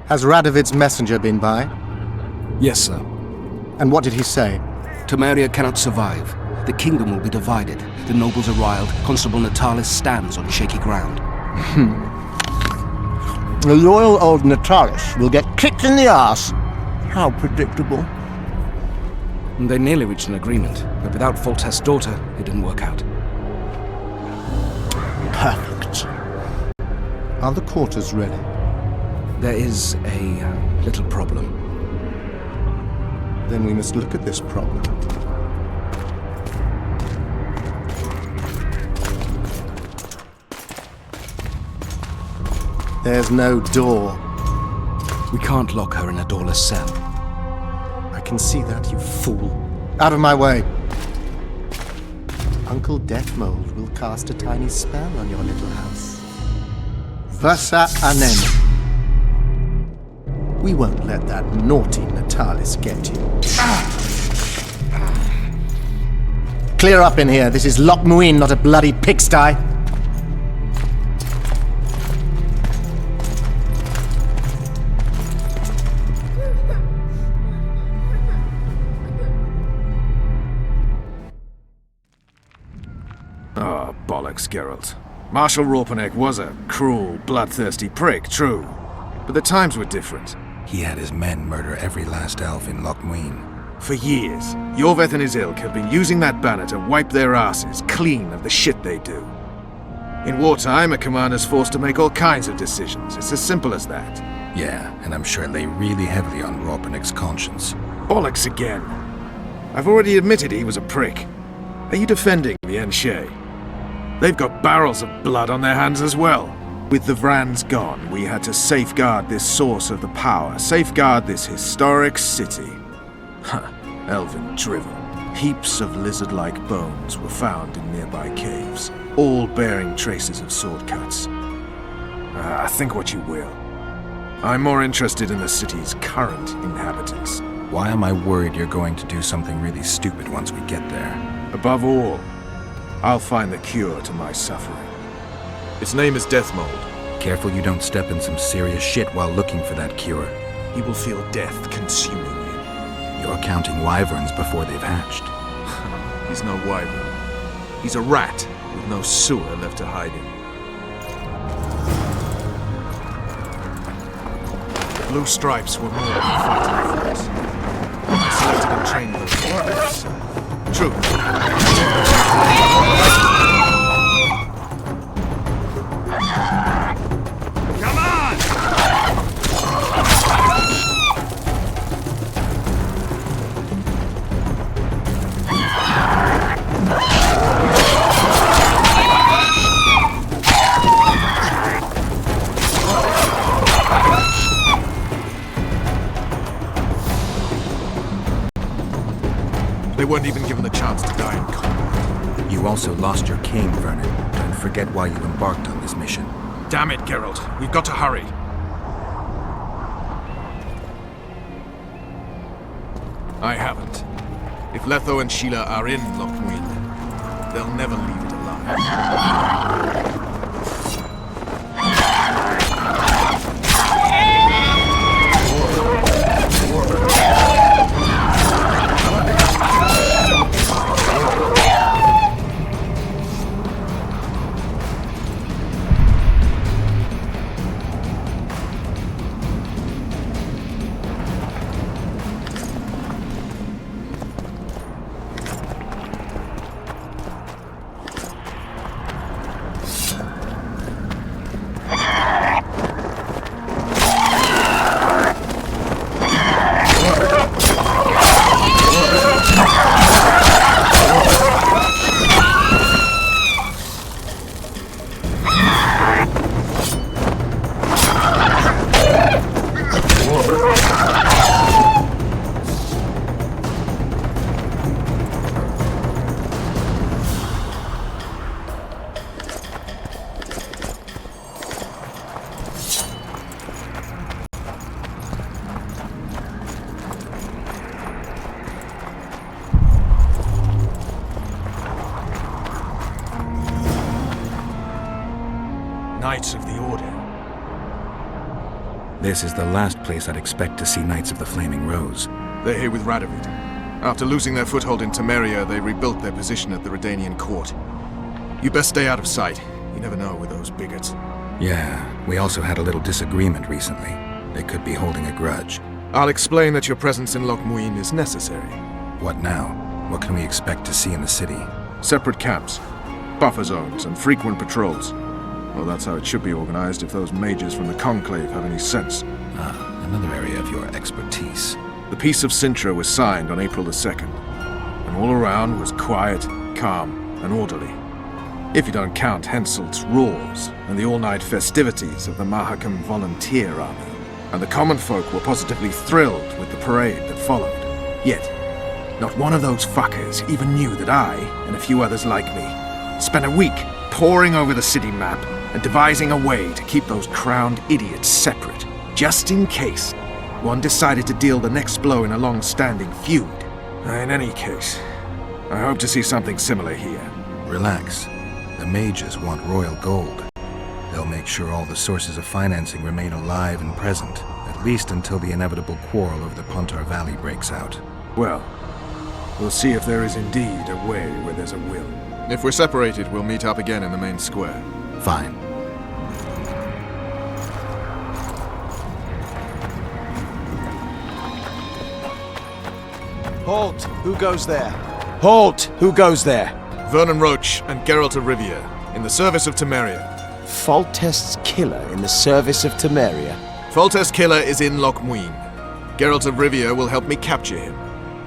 Has Radovid's messenger been by? Yes, sir. And what did he say? Temeria cannot survive. The kingdom will be divided. The nobles are riled. Constable Natalis stands on shaky ground. The loyal old Natalis will get kicked in the ass. How predictable. They nearly reached an agreement, but without Foltest's daughter, it didn't work out. Perfect. Are the quarters ready? There is a little problem. Then we must look at this problem. There's no door. We can't lock her in a doorless cell. I can see that, you fool. Out of my way. Uncle Deathmold will cast a tiny spell on your little house. Versa anem. We won't let that naughty Natalis get you. Clear up in here. This is Loch Muin, not a bloody pigsty. Oh, bollocks, Geralt. Marshal Raupenek was a cruel, bloodthirsty prick, true. But the times were different. He had his men murder every last elf in Loch Muin. For years, Yorveth and his ilk have been using that banner to wipe their asses clean of the shit they do. In wartime, a commander's forced to make all kinds of decisions. It's as simple as that. Yeah, and I'm sure it lay really heavily on Raupenek's conscience. Bollocks again. I've already admitted he was a prick. Are you defending the Enche? They've got barrels of blood on their hands as well. With the Vrans gone, we had to safeguard this source of the power, safeguard this historic city. Huh, elven drivel. Heaps of lizard-like bones were found in nearby caves, all bearing traces of sword cuts. Think what you will. I'm more interested in the city's current inhabitants. Why am I worried you're going to do something really stupid once we get there? Above all, I'll find the cure to my suffering. Its name is Deathmold. Careful you don't step in some serious shit while looking for that cure. He will feel death consuming him. You're counting wyverns before they've hatched. He's no wyvern. He's a rat with no sewer left to hide in. The Blue Stripes were more than fighting force. I selected and trained those warriors. True. Come on! They weren't even given the chance to die in combat. You also lost your cane, Vernon. Don't forget why you embarked on this mission. Damn it, Geralt. We've got to hurry. I haven't. If Letho and Sheila are in Loch Muin, they'll never leave it alive. Knights of the Order. This is the last place I'd expect to see Knights of the Flaming Rose. They're here with Radovid. After losing their foothold in Temeria, they rebuilt their position at the Redanian court. You best stay out of sight. You never know with those bigots. Yeah, we also had a little disagreement recently. They could be holding a grudge. I'll explain that your presence in Loch Muin is necessary. What now? What can we expect to see in the city? Separate camps, buffer zones, and frequent patrols. Well, that's how it should be organized if those mages from the Conclave have any sense. Ah, another area of your expertise. The Peace of Sintra was signed on April the 2nd, and all around was quiet, calm, and orderly. If you don't count Henselt's roars and the all-night festivities of the Mahakam Volunteer Army. And the common folk were positively thrilled with the parade that followed. Yet, not one of those fuckers even knew that I, and a few others like me, spent a week poring over the city map and devising a way to keep those crowned idiots separate, just in case one decided to deal the next blow in a long-standing feud. In any case, I hope to see something similar here. Relax. The mages want royal gold. They'll make sure all the sources of financing remain alive and present, at least until the inevitable quarrel over the Pontar Valley breaks out. Well, we'll see if there is indeed a way where there's a will. If we're separated, we'll meet up again in the main square. Fine. Halt! Who goes there? Halt! Who goes there? Vernon Roach and Geralt de Rivia, in the service of Temeria. Foltest's killer in the service of Temeria. Foltest's killer is in Loch Muin. Geralt de Rivia will help me capture him.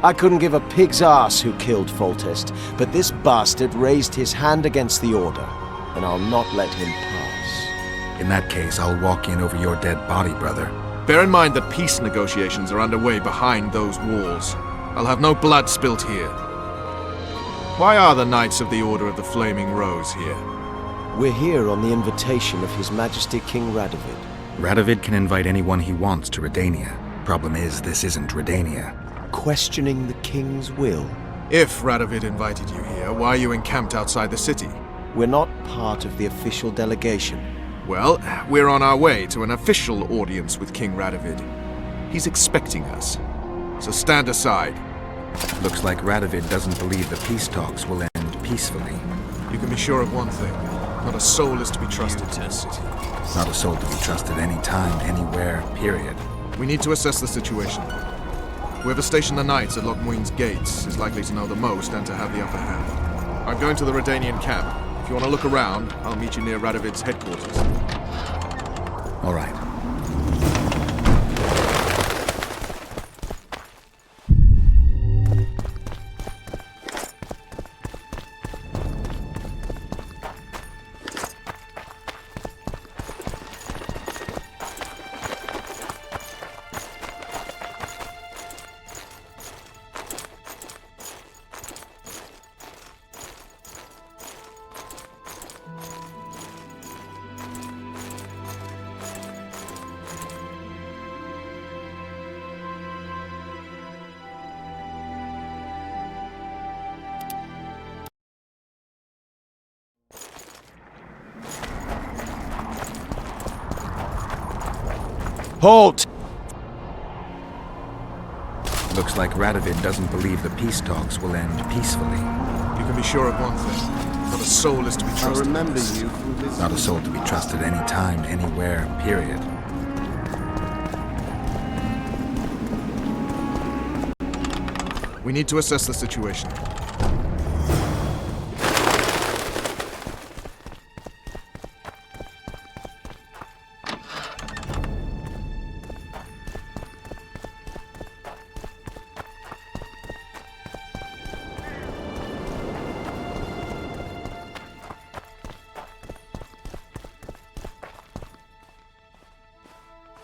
I couldn't give a pig's ass who killed Foltest, but this bastard raised his hand against the Order, and I'll not let him pass. In that case, I'll walk in over your dead body, brother. Bear in mind that peace negotiations are underway behind those walls. I'll have no blood spilt here. Why are the Knights of the Order of the Flaming Rose here? We're here on the invitation of His Majesty King Radovid. Radovid can invite anyone he wants to Redania. Problem is, this isn't Redania. Questioning the king's will. If Radovid invited you here, why are you encamped outside the city? We're not part of the official delegation. Well, we're on our way to an official audience with King Radovid. He's expecting us. So stand aside. Looks like Radovid doesn't believe the peace talks will end peacefully. You can be sure of one thing. Not a soul is to be trusted to this city. Not a soul to be trusted anytime, anywhere, period. We need to assess the situation. Whoever stationed the knights at Loch Muin's gates is likely to know the most and to have the upper hand. I'm going to the Redanian camp. If you want to look around, I'll meet you near Radovid's headquarters. All right. Halt! Looks like Radovid doesn't believe the peace talks will end peacefully. You can be sure of one thing. Not a soul is to be I trusted. remember you from this. Not a soul to be trusted anytime, anywhere, period. We need to assess the situation.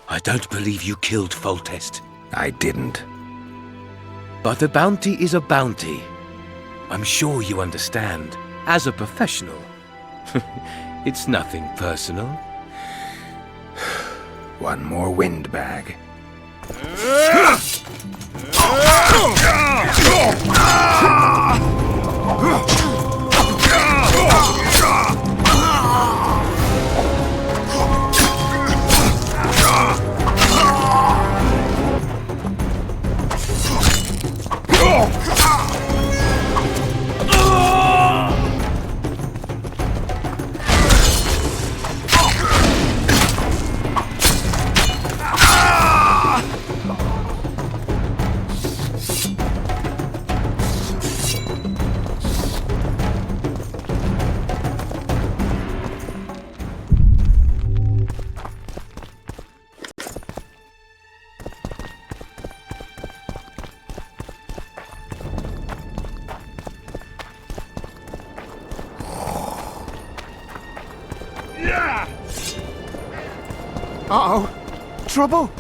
I don't believe you killed Foltest. I didn't. But a bounty is a bounty. I'm sure you understand. As a professional. It's nothing personal. One more windbag. Uh-oh. Trouble?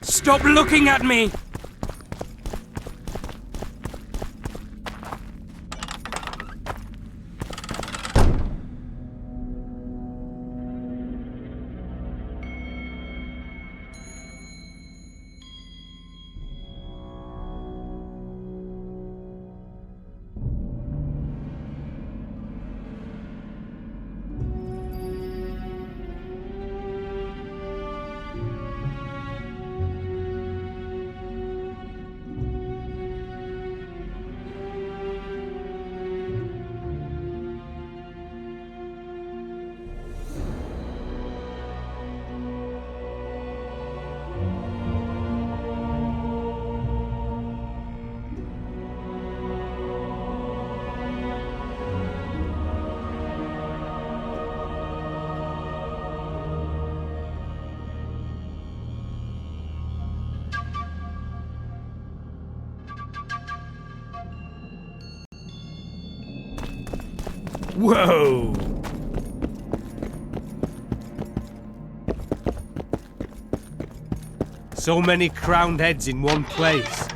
Stop looking at me! Whoa! So many crowned heads in one place.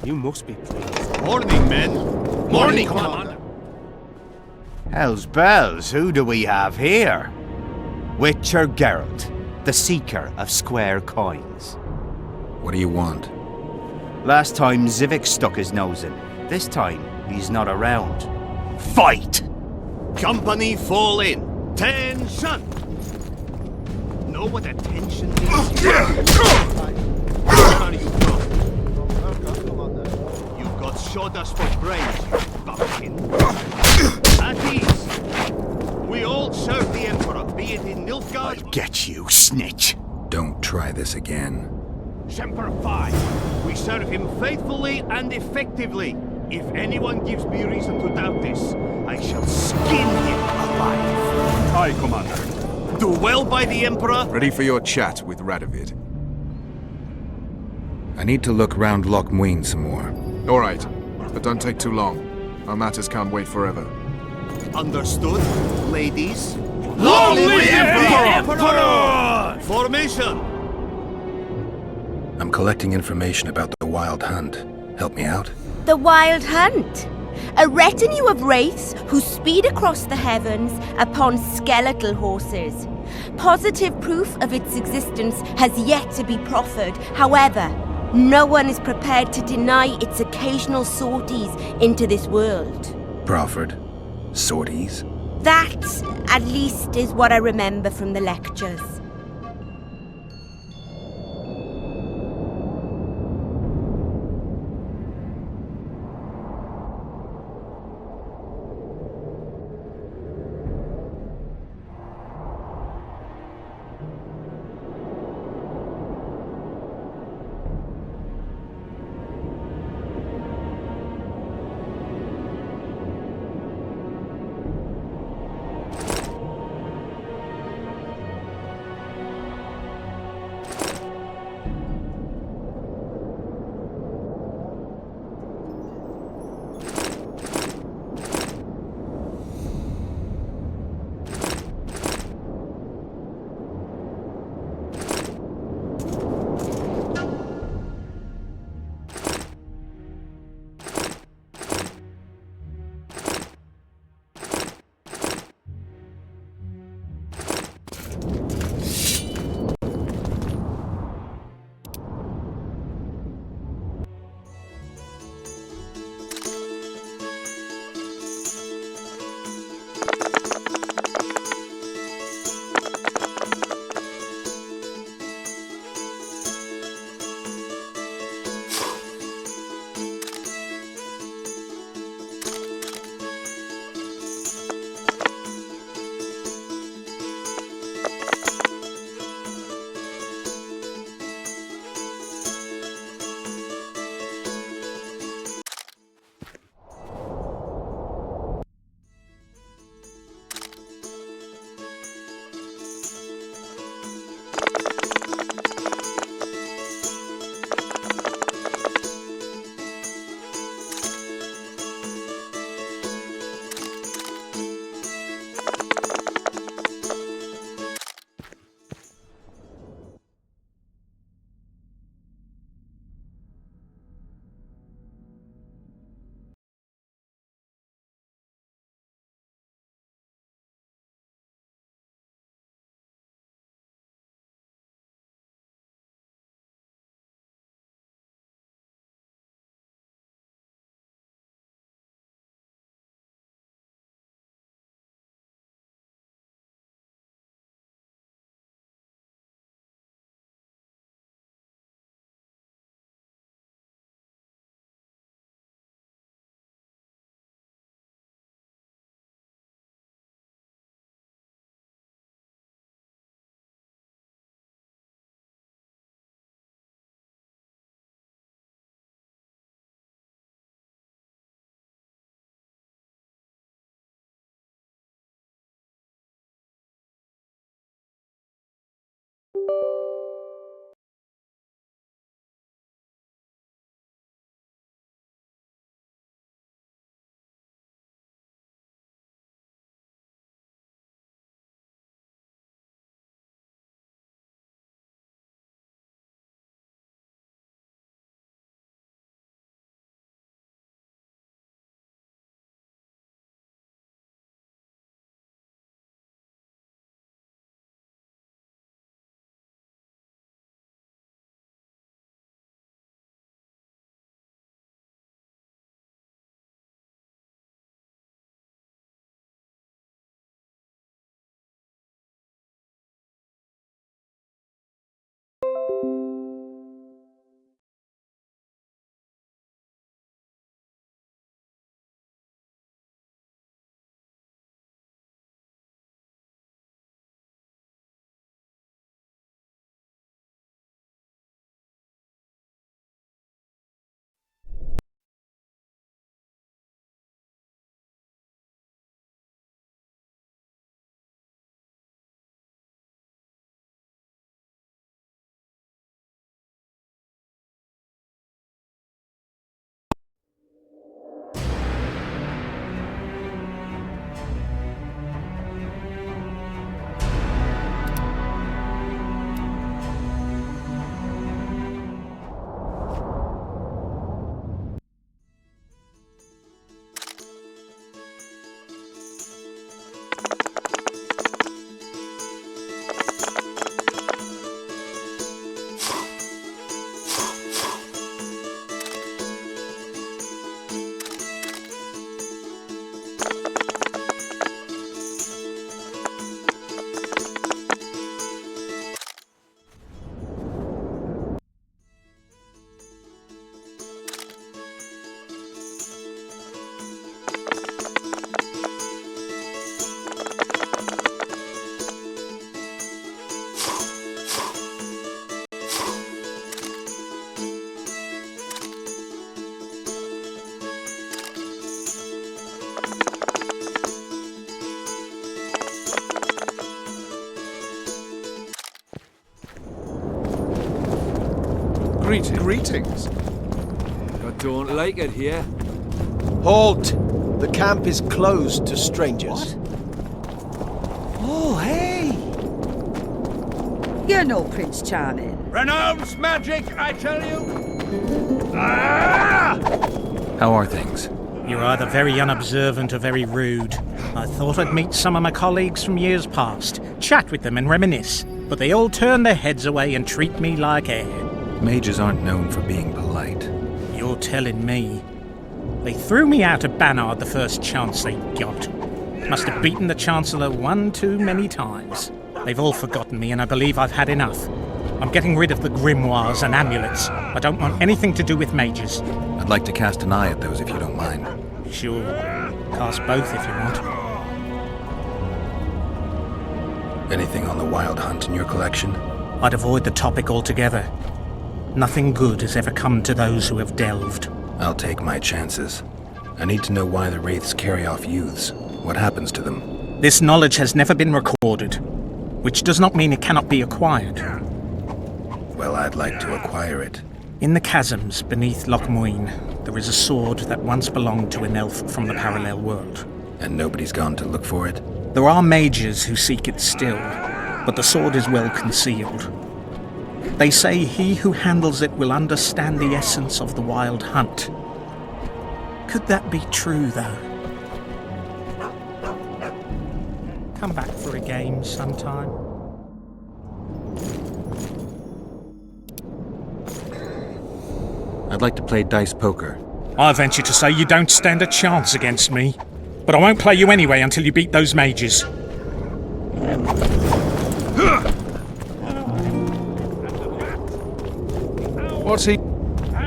You must be pleased. Morning, men. Morning, Commander. Hell's bells, who do we have here? Witcher Geralt, the seeker of square coins. What do you want? Last time Zivik stuck his nose in. This time, he's not around. Fight! Company fall in. Tension! Know what attention is? Where are you from? You've got sawdust for brains, you bumpkin. At ease. We all serve the Emperor, be it in Nilfgaard. I'll get you, snitch. Don't try this again. Semper Fi. We serve him faithfully and effectively. If anyone gives me reason to doubt this, I shall skin him alive. Aye, Commander. Do well by the Emperor. Ready for your chat with Radovid. I need to look round Loch Muin some more. All right, but don't take too long. Our matters can't wait forever. Understood, ladies? Long live the Emperor! Formation! I'm collecting information about the Wild Hunt. Help me out? The Wild Hunt. A retinue of wraiths who speed across the heavens upon skeletal horses. Positive proof of its existence has yet to be proffered. However, no one is prepared to deny its occasional sorties into this world. Proffered? Sorties? That, at least, is what I remember from the lectures. Greetings. I don't like it here. Halt! The camp is closed to strangers. Oh, hey! You're no Prince Charming. Renounce magic, I tell you! How are things? You're either very unobservant or very rude. I thought I'd meet some of my colleagues from years past, chat with them and reminisce, but they all turn their heads away and treat me like air. Mages aren't known for being polite. You're telling me. They threw me out of Banard the first chance they got. Must have beaten the Chancellor one too many times. They've all forgotten me and I believe I've had enough. I'm getting rid of the grimoires and amulets. I don't want anything to do with mages. I'd like to cast an eye at those if you don't mind. Sure. Cast both if you want. Anything on the Wild Hunt in your collection? I'd avoid the topic altogether. Nothing good has ever come to those who have delved. I'll take my chances. I need to know why the Wraiths carry off youths. What happens to them? This knowledge has never been recorded, which does not mean it cannot be acquired. Well, I'd like to acquire it. In the chasms beneath Loch Muin, there is a sword that once belonged to an elf from the parallel world. And nobody's gone to look for it? There are mages who seek it still, but the sword is well concealed. They say he who handles it will understand the essence of the Wild Hunt. Could that be true, though? Come back for a game sometime. I'd like to play dice poker. I venture to say you don't stand a chance against me. But I won't play you anyway until you beat those mages. What's he?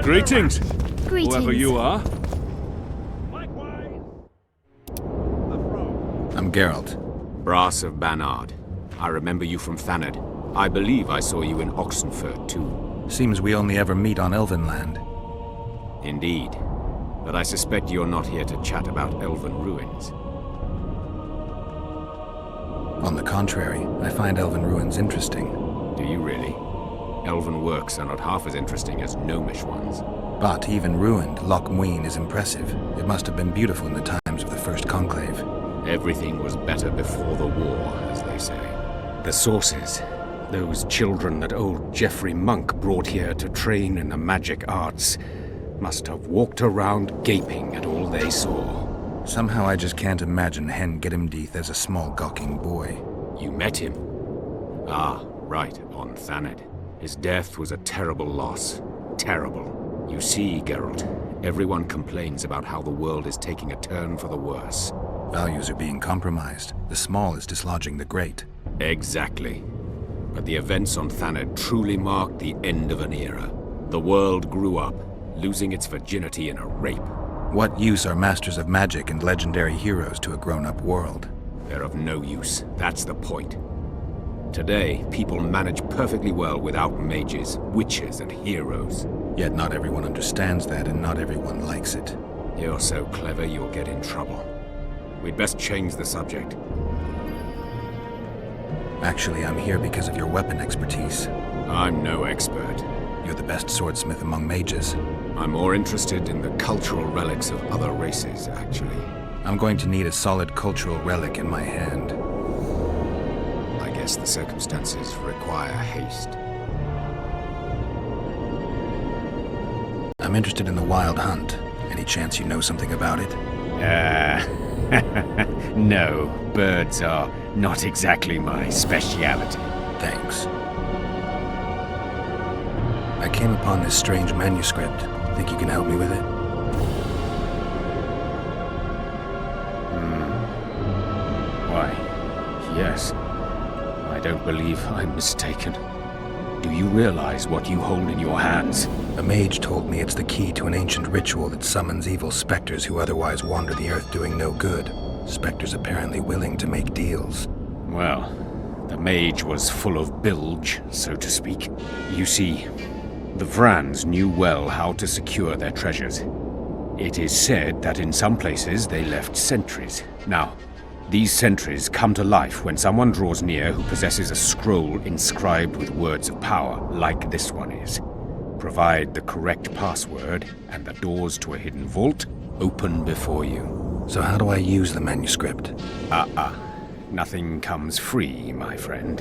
Greetings. Greetings. Whoever you are. I'm Geralt. Brass of Banard. I remember you from Thanedd. I believe I saw you in Oxenfurt, too. Seems we only ever meet on Elvenland. Indeed. But I suspect you're not here to chat about elven ruins. On the contrary, I find elven ruins interesting. Do you really? Elven works are not half as interesting as gnomish ones. But even ruined, Loch Muin is impressive. It must have been beautiful in the times of the First Conclave. Everything was better before the war, as they say. The sources. Those children that old Geoffrey Monk brought here to train in the magic arts must have walked around gaping at all they saw. Somehow I just can't imagine Hen Gedimdeath as a small gawking boy. You met him? Ah, right, on Thanedd. His death was a terrible loss. Terrible. You see, Geralt, everyone complains about how the world is taking a turn for the worse. Values are being compromised. The small is dislodging the great. Exactly. But the events on Thanedd truly marked the end of an era. The world grew up, losing its virginity in a rape. What use are masters of magic and legendary heroes to a grown-up world? They're of no use. That's the point. Today, people manage perfectly well without mages, witches, and heroes. Yet not everyone understands that, and not everyone likes it. You're so clever, you'll get in trouble. We'd best change the subject. Actually, I'm here because of your weapon expertise. I'm no expert. You're the best swordsmith among mages. I'm more interested in the cultural relics of other races, actually. I'm going to need a solid cultural relic in my hand. I guess the circumstances require haste. I'm interested in the Wild Hunt. Any chance you know something about it? No, birds are not exactly my speciality. Thanks. I came upon this strange manuscript. Think you can help me with it? Why, yes. I don't believe I'm mistaken. Do you realize what you hold in your hands? A mage told me it's the key to an ancient ritual that summons evil specters who otherwise wander the earth doing no good. Specters apparently willing to make deals. Well, the mage was full of bilge, so to speak. You see, the Vrans knew well how to secure their treasures. It is said that in some places they left sentries. Now, these sentries come to life when someone draws near who possesses a scroll inscribed with words of power, like this one is. Provide the correct password, and the doors to a hidden vault open before you. So how do I use the manuscript? Nothing comes free, my friend.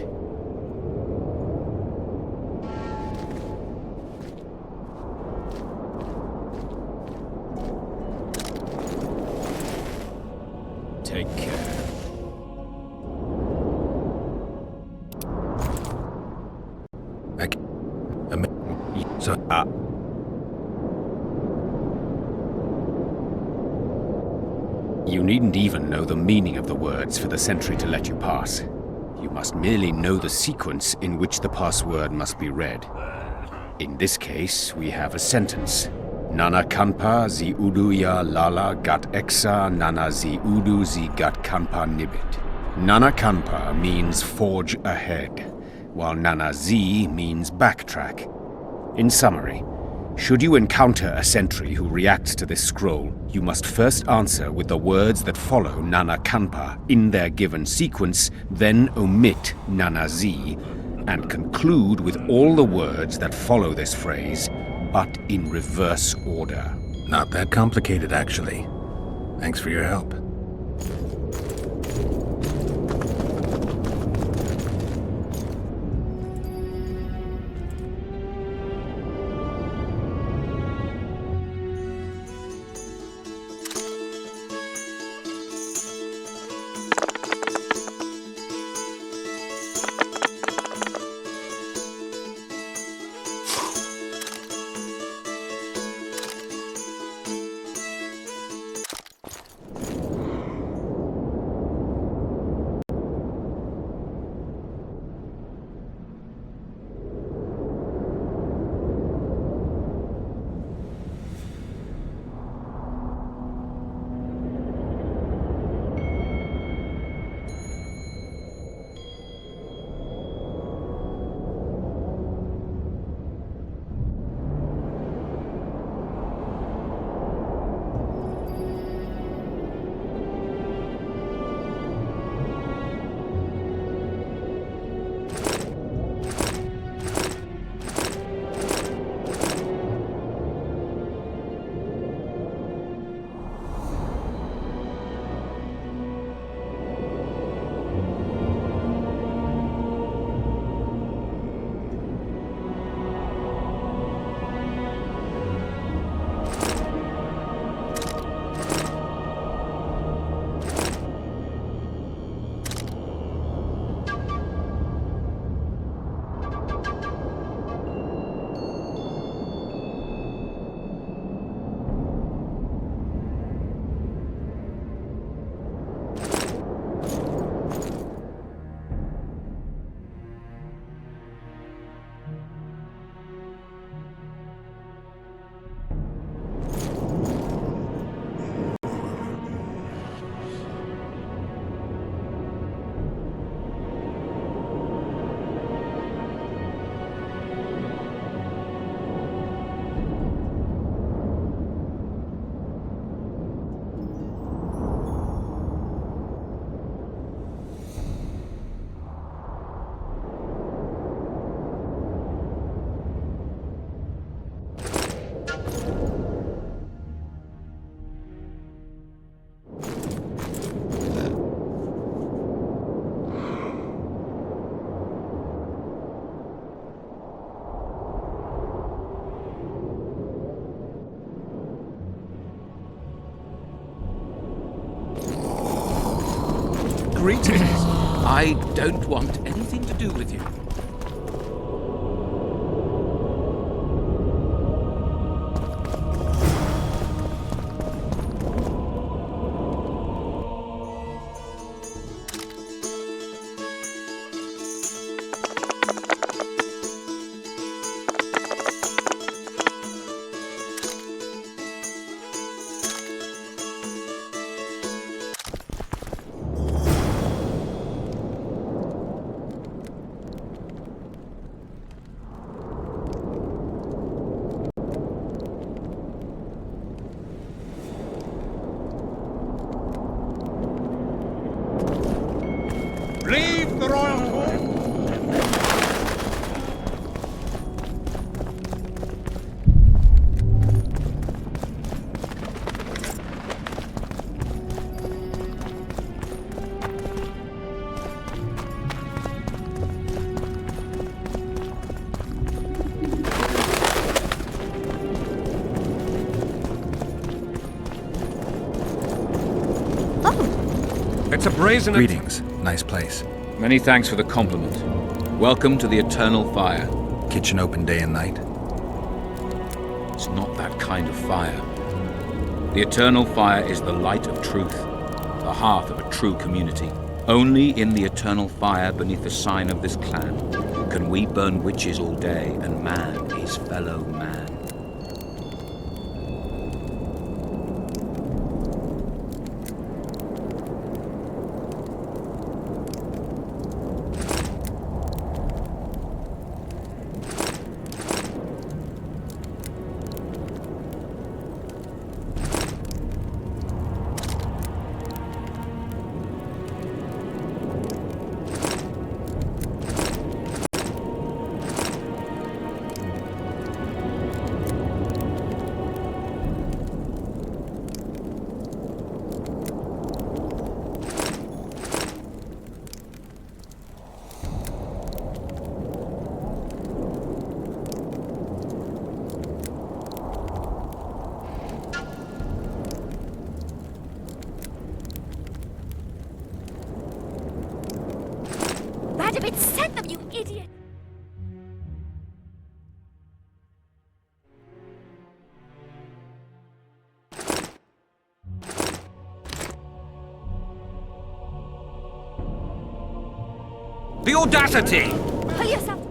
Take care. You needn't even know the meaning of the words for the sentry to let you pass. You must merely know the sequence in which the password must be read. In this case, we have a sentence. Nana kanpa zi udu ya lala gat exa nana zi udu zi gat kanpa nibit. Nana kanpa means forge ahead, while nana zi means backtrack. In summary, should you encounter a sentry who reacts to this scroll, you must first answer with the words that follow Nana Kanpa in their given sequence, then omit Nana Z, and conclude with all the words that follow this phrase, but in reverse order. Not that complicated, actually. Thanks for your help. Greetings. I don't want anything to do with you. It's a brazen... Greetings. Nice place. Many thanks for the compliment. Welcome to the Eternal Fire. Kitchen open day and night? It's not that kind of fire. The Eternal Fire is the light of truth, the hearth of a true community. Only in the Eternal Fire beneath the sign of this clan can we burn witches all day and man his fellow man. Radovich sent them, you idiot! The audacity! Pull yourself...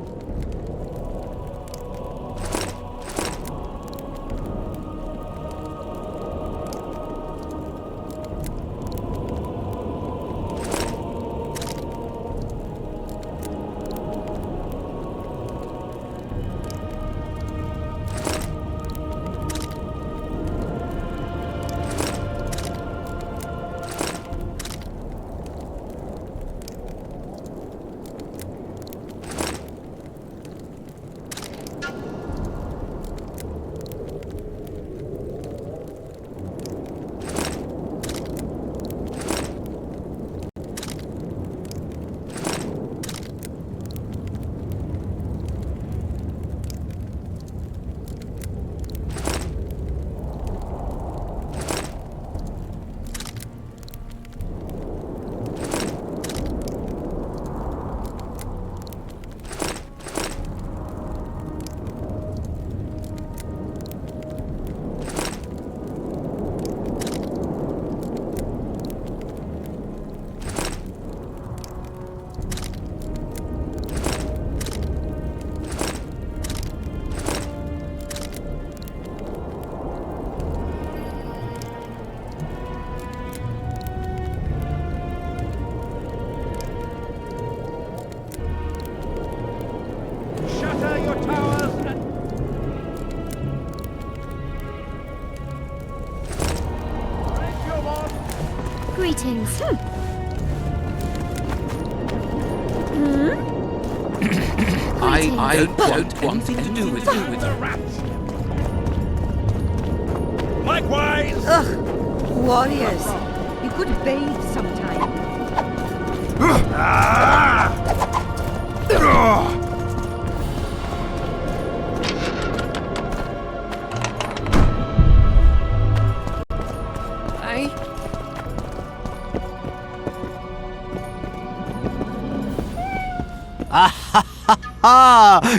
Greetings. I don't want anything to do with the rats. Likewise. Ugh, warriors. You could bathe sometime.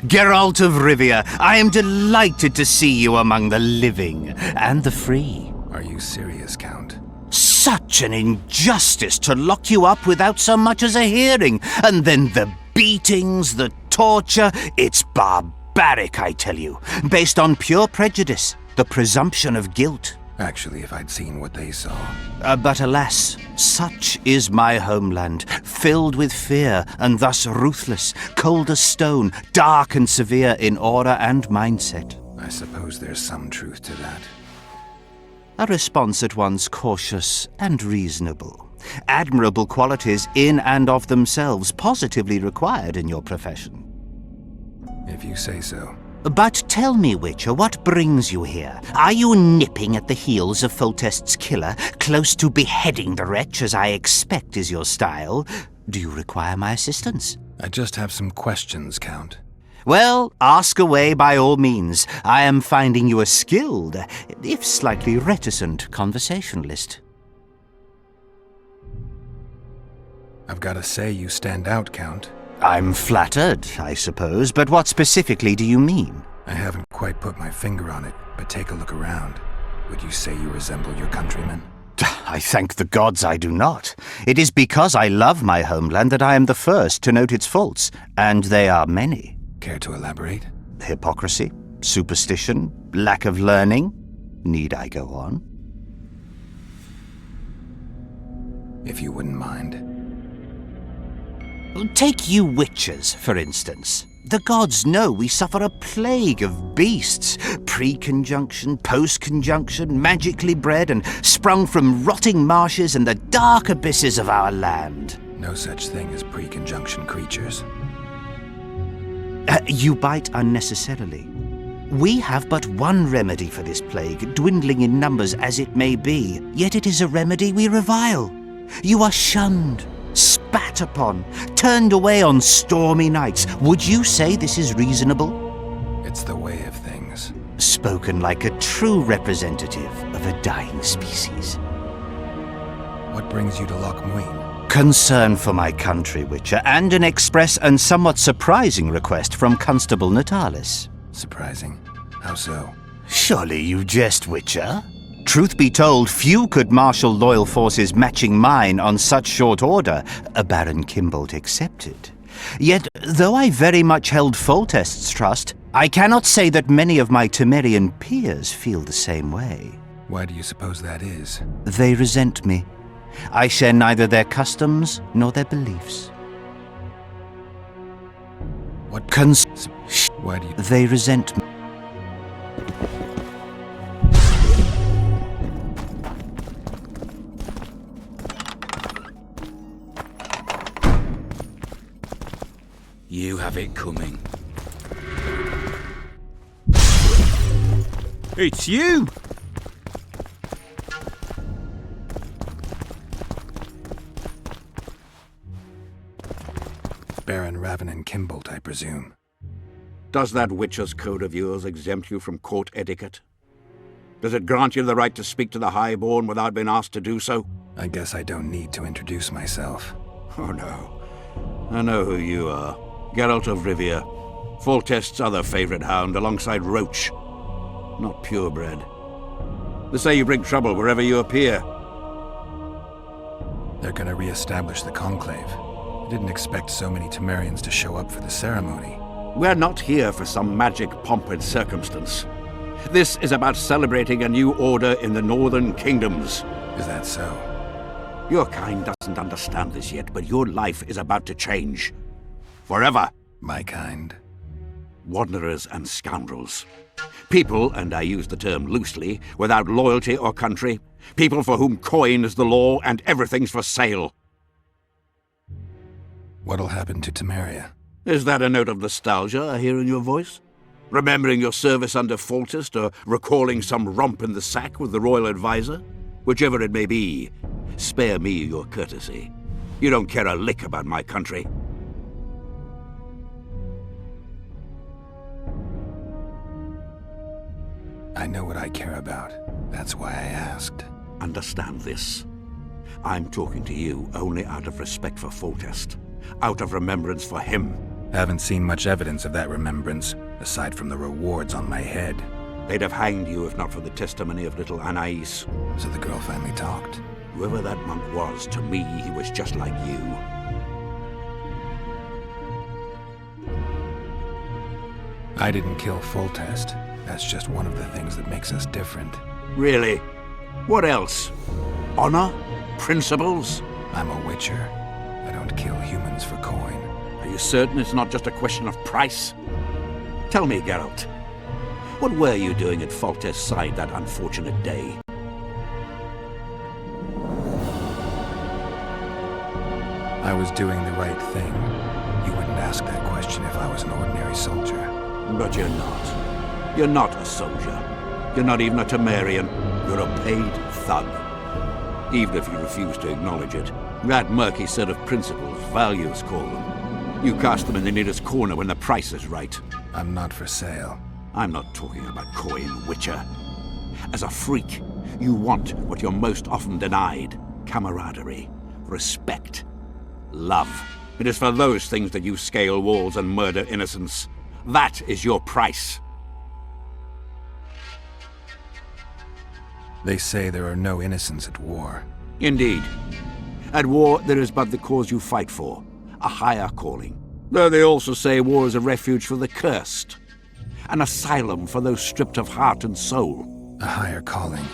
Geralt de Rivia, I am delighted to see you among the living and the free. Are you serious, Count? Such an injustice to lock you up without so much as a hearing, and then the beatings, the torture. It's barbaric, I tell you, based on pure prejudice, the presumption of guilt. Actually, if I'd seen what they saw... But alas, such is my homeland, filled with fear and thus ruthless, cold as stone, dark and severe in aura and mindset. I suppose there's some truth to that. A response at once cautious and reasonable. Admirable qualities in and of themselves, positively required in your profession. If you say so. But tell me, Witcher, what brings you here? Are you nipping at the heels of Foltest's killer, close to beheading the wretch, as I expect is your style? Do you require my assistance? I just have some questions, Count. Well, ask away by all means. I am finding you a skilled, if slightly reticent, conversationalist. I've got to say you stand out, Count. I'm flattered, I suppose, but what specifically do you mean? I haven't quite put my finger on it, but take a look around. Would you say you resemble your countrymen? I thank the gods I do not. It is because I love my homeland that I am the first to note its faults, and they are many. Care to elaborate? Hypocrisy, superstition, lack of learning. Need I go on? If you wouldn't mind. Take you witchers, for instance. The gods know we suffer a plague of beasts, pre-conjunction, post-conjunction, magically bred and sprung from rotting marshes and the dark abysses of our land. No such thing as pre-conjunction creatures. You bite unnecessarily. We have but one remedy for this plague, dwindling in numbers as it may be, yet it is a remedy we revile. You are shunned, spat upon, turned away on stormy nights. Would you say this is reasonable? It's the way of things. Spoken like a true representative of a dying species. What brings you to Loch Muin? Concern for my country, Witcher, and an express and somewhat surprising request from Constable Natalis. Surprising? How so? Surely you jest, Witcher? Truth be told, few could marshal loyal forces matching mine on such short order, Baron Kimbold excepted. Yet, though I very much held Foltest's trust, I cannot say that many of my Temerian peers feel the same way. Why do you suppose that is? They resent me. I share neither their customs nor their beliefs. What Why do you... They resent me. You have it coming. It's you! Baron Ravenin Kimbold, I presume. Does that Witcher's code of yours exempt you from court etiquette? Does it grant you the right to speak to the Highborn without being asked to do so? I guess I don't need to introduce myself. Oh no. I know who you are. Geralt of Rivia. Foltest's other favorite hound alongside Roach. Not purebred. They say you bring trouble wherever you appear. They're gonna re-establish the Conclave. I didn't expect so many Temerians to show up for the ceremony. We're not here for some magic pomp and circumstance. This is about celebrating a new order in the Northern Kingdoms. Is that so? Your kind doesn't understand this yet, but your life is about to change. Forever. My kind? Wanderers and scoundrels. People, and I use the term loosely, without loyalty or country. People for whom coin is the law and everything's for sale. What'll happen to Temeria? Is that a note of nostalgia I hear in your voice? Remembering your service under Foltest, or recalling some romp in the sack with the royal advisor? Whichever it may be, spare me your courtesy. You don't care a lick about my country. I know what I care about. That's why I asked. Understand this. I'm talking to you only out of respect for Foltest. Out of remembrance for him. Haven't seen much evidence of that remembrance, aside from the rewards on my head. They'd have hanged you if not for the testimony of little Anais. So the girl finally talked. Whoever that monk was, to me, he was just like you. I didn't kill Foltest. That's just one of the things that makes us different. Really? What else? Honor? Principles? I'm a witcher. I don't kill humans for coin. Are you certain it's not just a question of price? Tell me, Geralt. What were you doing at Foltest's side that unfortunate day? I was doing the right thing. You wouldn't ask that question if I was an ordinary soldier. But you're not. You're not a soldier. You're not even a Temerian. You're a paid thug. Even if you refuse to acknowledge it. That murky set of principles, values call them. You cast them in the nearest corner when the price is right. I'm not for sale. I'm not talking about coin, Witcher. As a freak, you want what you're most often denied. Camaraderie. Respect. love. It is for those things that you scale walls and murder innocents. That is your price. They say there are no innocents at war. Indeed. At war, there is but the cause you fight for, a higher calling. Though they also say war is a refuge for the cursed, an asylum for those stripped of heart and soul. A higher calling.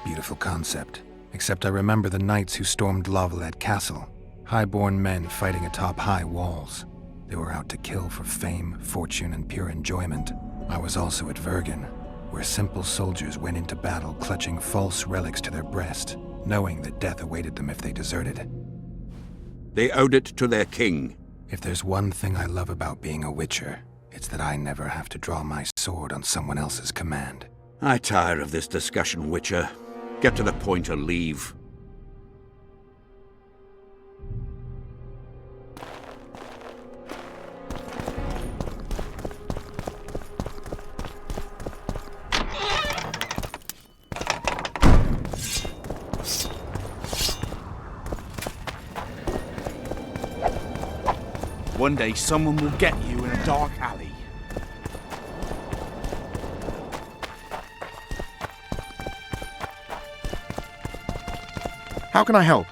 Beautiful concept. Except I remember the knights who stormed Lavalette Castle. High-born men fighting atop high walls. They were out to kill for fame, fortune, and pure enjoyment. I was also at Vergen, where simple soldiers went into battle clutching false relics to their breast, knowing that death awaited them if they deserted. They owed it to their king. If there's one thing I love about being a Witcher, it's that I never have to draw my sword on someone else's command. I tire of this discussion, Witcher. Get to the point or leave. One day someone will get you in a dark alley. How can I help?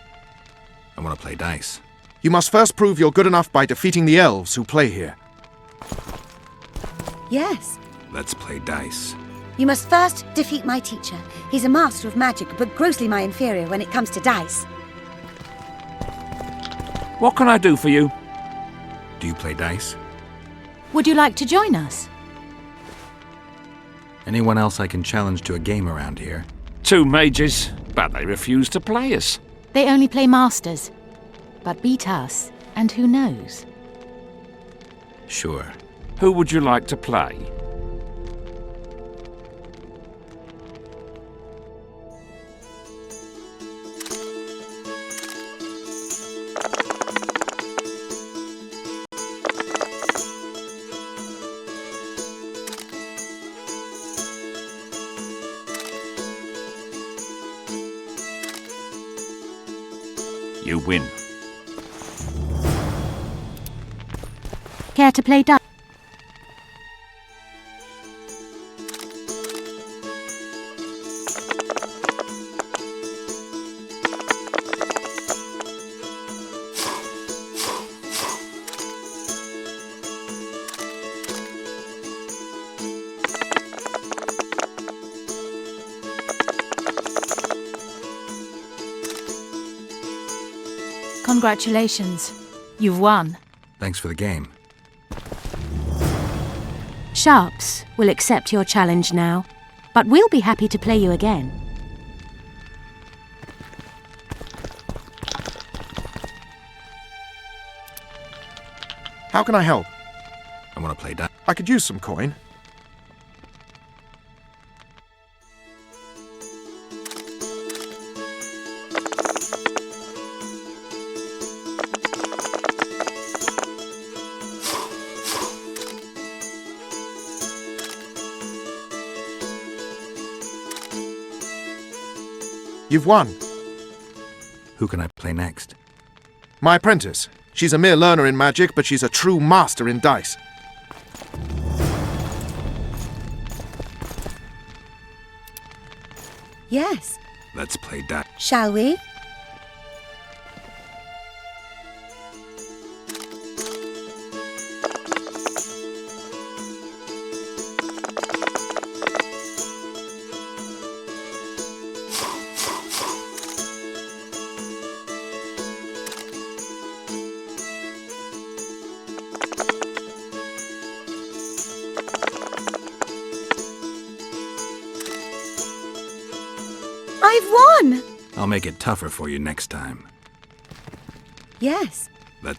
I want to play dice. You must first prove you're good enough by defeating the elves who play here. Yes. Let's play dice. You must first defeat my teacher. He's a master of magic, but grossly my inferior when it comes to dice. What can I do for you? Do you play dice? Would you like to join us? Anyone else I can challenge to a game around here? 2 mages, but they refuse to play us. They only play masters, but beat us, and who knows? Sure. Who would you like to play? You win. Care to play dice? Congratulations. You've won. Thanks for the game. Sharps will accept your challenge now, but we'll be happy to play you again. How can I help? I want to play dice. I could use some coin. You've won. Who can I play next? My apprentice. She's a mere learner in magic, but she's a true master in dice. Yes. Let's play dice. Shall we? I've won! I'll make it tougher for you next time. Yes. Let.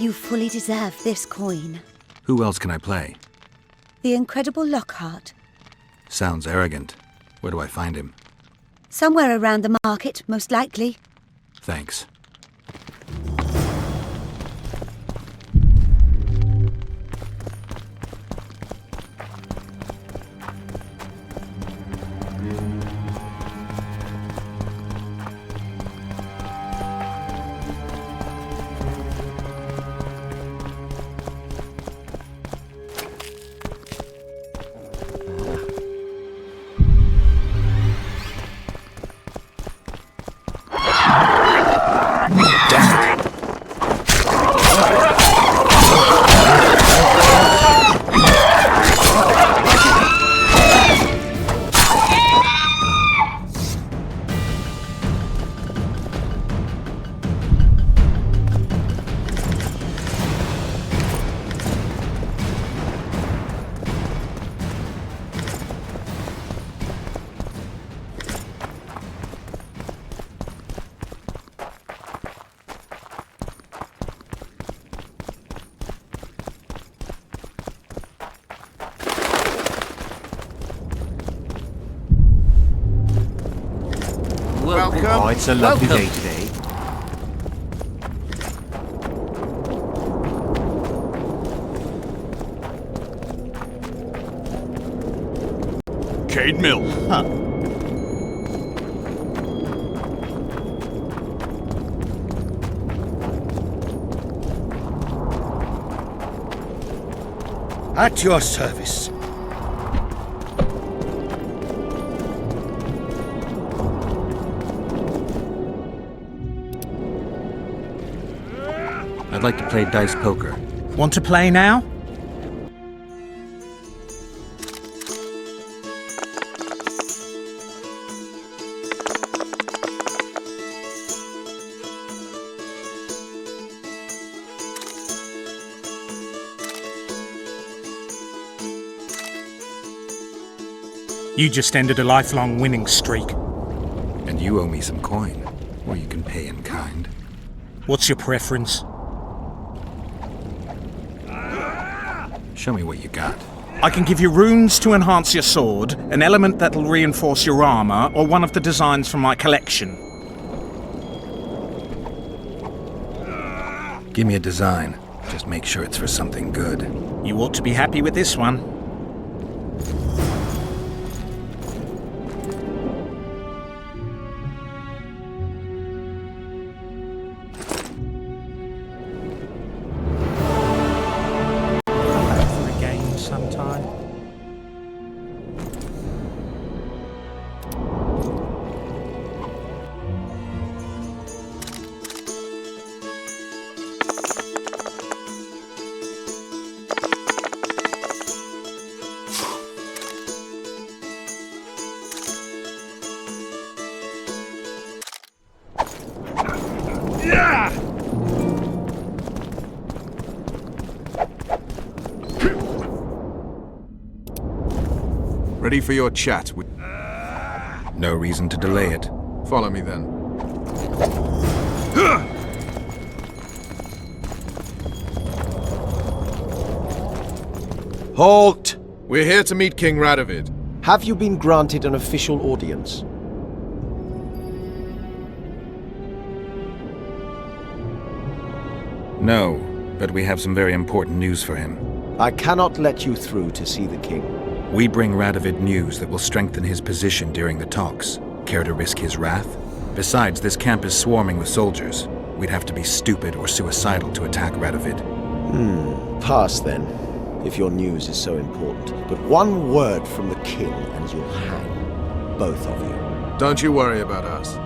You fully deserve this coin. Who else can I play? The incredible Lockhart. Sounds arrogant. Where do I find him? Somewhere around the market, most likely. Thanks. Welcome. Oh, it's a lovely day today. Cade Mill. Huh. At your service. I'd like to play dice poker. Want to play now? You just ended a lifelong winning streak. And you owe me some coin, or you can pay in kind. What's your preference? Show me what you got. I can give you runes to enhance your sword, an element that'll reinforce your armor, or one of the designs from my collection. Give me a design. Just make sure it's for something good. You ought to be happy with this one. Sometime. Yeah! Ready for your chat with... No reason to delay it. Follow me then. Halt! We're here to meet King Radovid. Have you been granted an official audience? No, but we have some very important news for him. I cannot let you through to see the king. We bring Radovid news that will strengthen his position during the talks. Care to risk his wrath? Besides, this camp is swarming with soldiers. We'd have to be stupid or suicidal to attack Radovid. Pass then, if your news is so important. But one word from the king and you'll hang. Both of you. Don't you worry about us.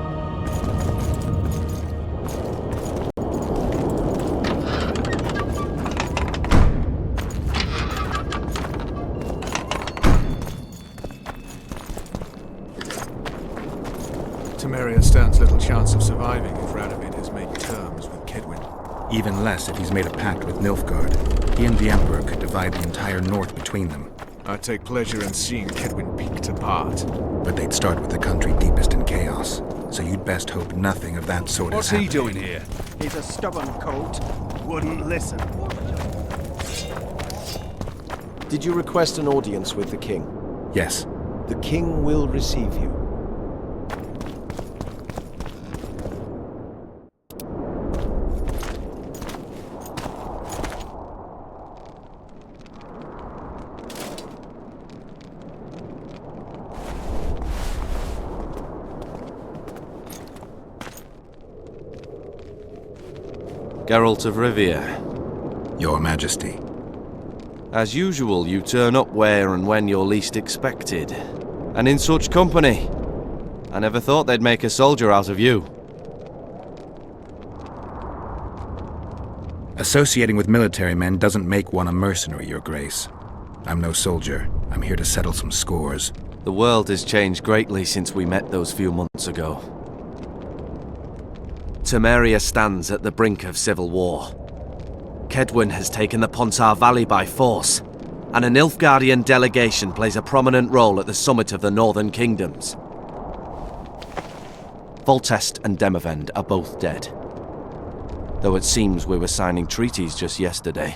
Temeria stands little chance of surviving if Radovid has made terms with Kedwin. Even less if he's made a pact with Nilfgaard. He and the Emperor could divide the entire north between them. I'd take pleasure in seeing Kedwin picked apart. But they'd start with the country deepest in chaos. so you'd best hope nothing of that sort What's is he happening. doing here? He's a stubborn colt. Wouldn't listen. Did you request an audience with the king? Yes. The king will receive you. Geralt of Rivia. Your Majesty. As usual, you turn up where and when you're least expected. And in such company. I never thought they'd make a soldier out of you. Associating with military men doesn't make one a mercenary, Your Grace. I'm no soldier. I'm here to settle some scores. The world has changed greatly since we met those few months ago. Temeria stands at the brink of civil war. Kedwin has taken the Pontar Valley by force, and a Nilfgaardian delegation plays a prominent role at the summit of the Northern Kingdoms. Foltest and Demavend are both dead, though it seems we were signing treaties just yesterday.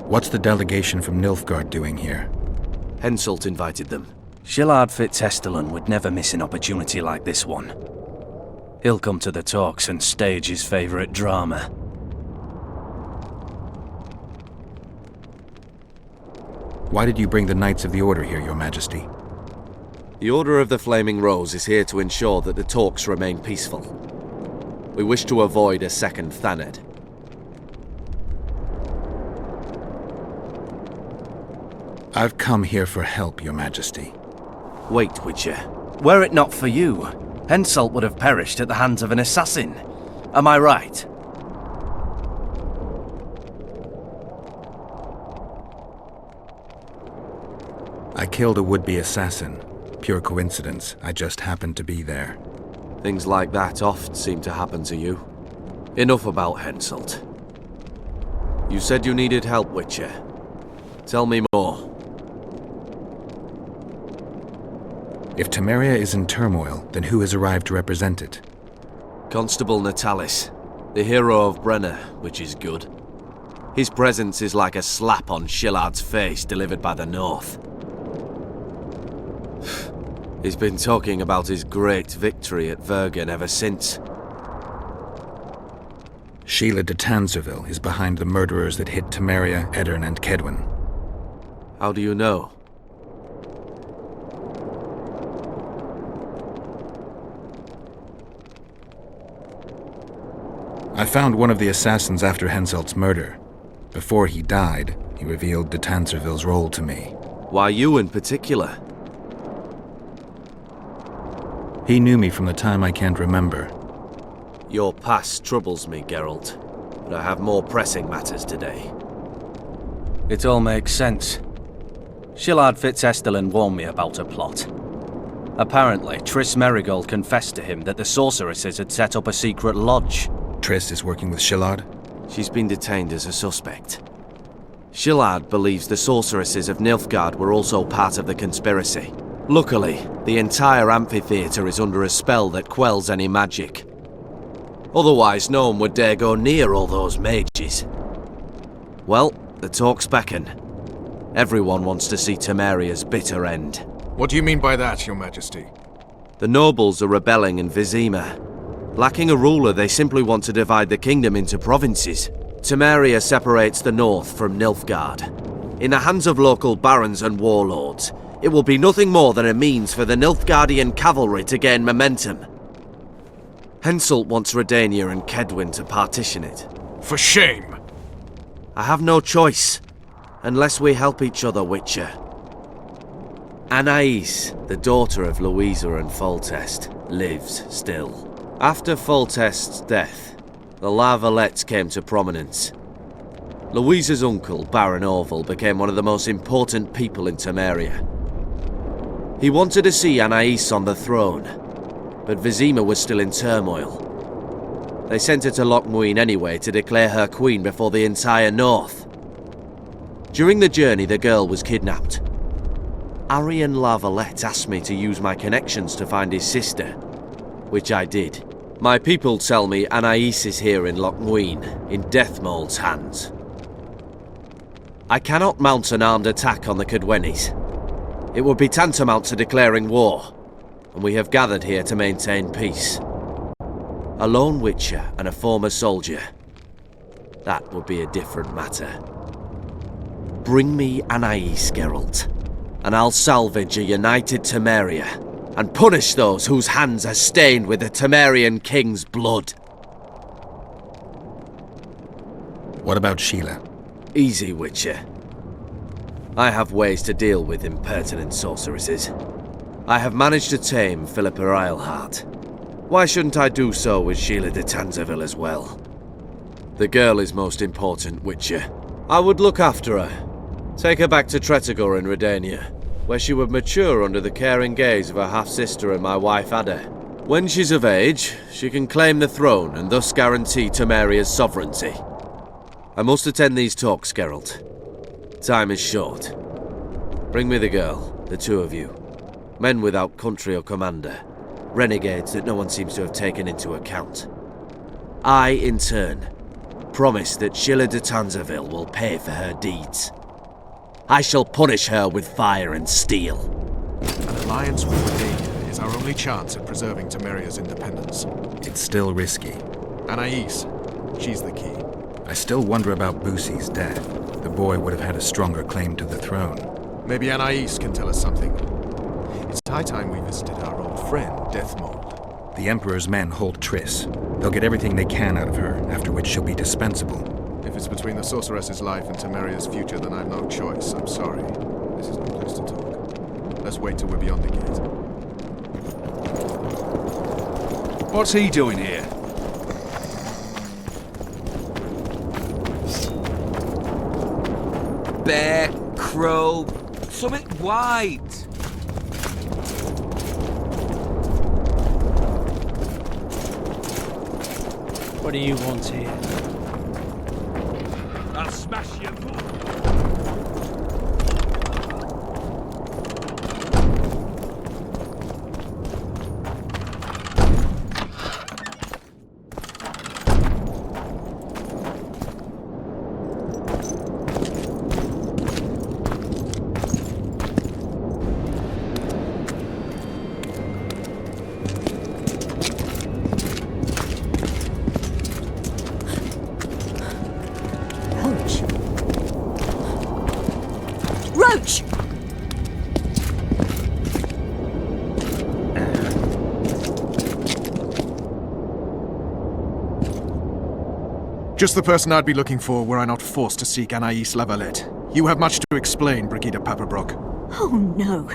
What's the delegation from Nilfgaard doing here? Henselt invited them. Geralt Fitzestelen would never miss an opportunity like this one. He'll come to the talks and stage his favourite drama. Why did you bring the Knights of the Order here, Your Majesty? The Order of the Flaming Rose is here to ensure that the talks remain peaceful. We wish to avoid a second Thaned. I've come here for help, Your Majesty. Wait, Witcher. Were it not for you, Henselt would have perished at the hands of an assassin. Am I right? I killed a would-be assassin. Pure coincidence. I just happened to be there. Things like that oft seem to happen to you. Enough about Henselt. You said you needed help, Witcher. Tell me more. If Temeria is in turmoil, then who has arrived to represent it? Constable Natalis, the hero of Brenner, which is good. His presence is like a slap on Shillard's face delivered by the North. He's been talking about his great victory at Vergen ever since. Sheila de Tanserville is behind the murderers that hit Temeria, Eddern, and Kedwin. How do you know? I found one of the assassins after Henselt's murder. Before he died, he revealed de Tanserville's role to me. Why you in particular? He knew me from the time I can't remember. Your past troubles me, Geralt, but I have more pressing matters today. It all makes sense. Geralt Fitzestelen warned me about a plot. Apparently, Triss Merigold confessed to him that the sorceresses had set up a secret lodge. Triss is working with Shillard? She's been detained as a suspect. Shillard believes the sorceresses of Nilfgaard were also part of the conspiracy. Luckily, the entire amphitheatre is under a spell that quells any magic. Otherwise, no one would dare go near all those mages. Well, the talks beckon. Everyone wants to see Temeria's bitter end. What do you mean by that, Your Majesty? The nobles are rebelling in Vizima. Lacking a ruler, they simply want to divide the kingdom into provinces. Temeria separates the north from Nilfgaard. In the hands of local barons and warlords, it will be nothing more than a means for the Nilfgaardian cavalry to gain momentum. Henselt wants Redania and Kedwin to partition it. For shame! I have no choice, unless we help each other, Witcher. Anais, the daughter of Louisa and Foltest, lives still. After Foltest's death, the La Valettes came to prominence. Louisa's uncle, Baron Orville, became one of the most important people in Temeria. He wanted to see Anais on the throne, but Vizima was still in turmoil. They sent her to Lochmuin anyway to declare her queen before the entire north. During the journey, the girl was kidnapped. Arian La Valette asked me to use my connections to find his sister, which I did. My people tell me Anais is here in Lochmuin, in Deathmold's hands. I cannot mount an armed attack on the Cadwennies. It would be tantamount to declaring war, and we have gathered here to maintain peace. A lone witcher and a former soldier. That would be a different matter. Bring me Anais, Geralt, and I'll salvage a united Temeria, and punish those whose hands are stained with the Temerian king's blood. What about Sheila? Easy, Witcher. I have ways to deal with impertinent sorceresses. I have managed to tame Philippa Eilhart. Why shouldn't I do so with Sheila de Tanzaville as well? The girl is most important, Witcher. I would look after her. Take her back to Tretogor in Redania, where she would mature under the caring gaze of her half-sister and my wife Ada. When she's of age, she can claim the throne and thus guarantee Temeria's sovereignty. I must attend these talks, Geralt. Time is short. Bring me the girl, the two of you. Men without country or commander. Renegades that no one seems to have taken into account. I, in turn, promise that Sheila de Tanzaville will pay for her deeds. I shall punish her with fire and steel. An alliance with Redania is our only chance at preserving Temeria's independence. It's still risky. Anais, she's the key. I still wonder about Boussy's death. The boy would have had a stronger claim to the throne. Maybe Anais can tell us something. It's high time we visited our old friend, Deathmold. The Emperor's men hold Triss. They'll get everything they can out of her, after which she'll be dispensable. If it's between the sorceress's life and Temeria's future, then I've no choice. I'm sorry. This is no place to talk. Let's wait till we're beyond the gate. What's he doing here? Bear, crow, something white. What do you want here? I'll smash you. Roach! Just the person I'd be looking for were I not forced to seek Anais La Valette. You have much to explain, Brigida Paperbrock. Oh no,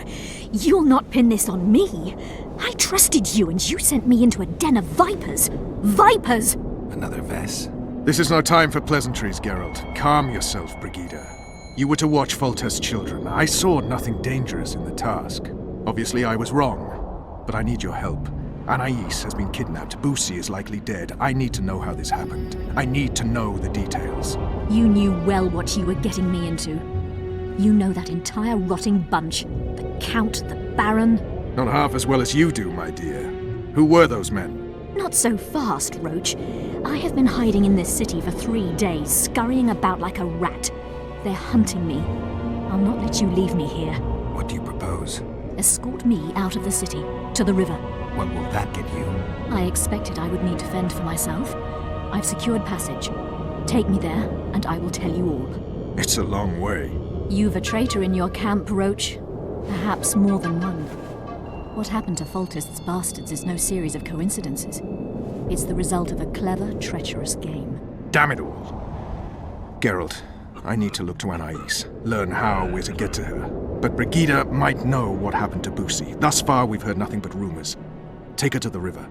you'll not pin this on me. I trusted you and you sent me into a den of vipers. Vipers! Another Vess? This is no time for pleasantries, Geralt. Calm yourself, Brigida. You were to watch Foltest's children. I saw nothing dangerous in the task. Obviously I was wrong, but I need your help. Anais has been kidnapped. Boussy is likely dead. I need to know how this happened. I need to know the details. You knew well what you were getting me into. You know that entire rotting bunch. The Count, the Baron. Not half as well as you do, my dear. Who were those men? Not so fast, Roach. I have been hiding in this city for 3 days, scurrying about like a rat. They're hunting me. I'll not let you leave me here. What do you propose? Escort me out of the city, to the river. What will that get you? I expected I would need to fend for myself. I've secured passage. Take me there, and I will tell you all. It's a long way. You've a traitor in your camp, Roach. Perhaps more than one. What happened to Foltest's bastards is no series of coincidences. It's the result of a clever, treacherous game. Damn it all. Geralt, I need to look to Anais, learn how we're to get to her. But Brigida might know what happened to Boussy. Thus far, we've heard nothing but rumors. Take her to the river.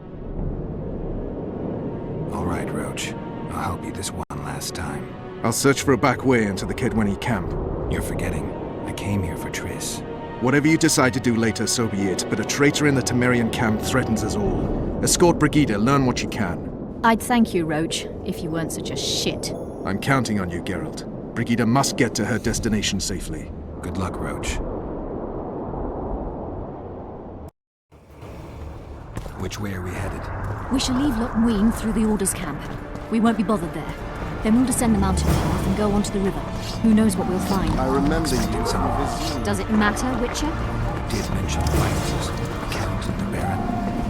All right, Roach. I'll help you this one last time. I'll search for a back way into the Kedwenny camp. You're forgetting. I came here for Triss. Whatever you decide to do later, so be it. But a traitor in the Temerian camp threatens us all. Escort Brigida, learn what you can. I'd thank you, Roach, if you weren't such a shit. I'm counting on you, Geralt. Brigida must get to her destination safely. Good luck, Roach. Which way are we headed? We shall leave Loch Ween through the Order's camp. We won't be bothered there. Then we'll descend the mountain path and go onto the river. Who knows what we'll find? I remember you did some of this. Does it matter, Witcher? You did mention vices, the Count and the Baron.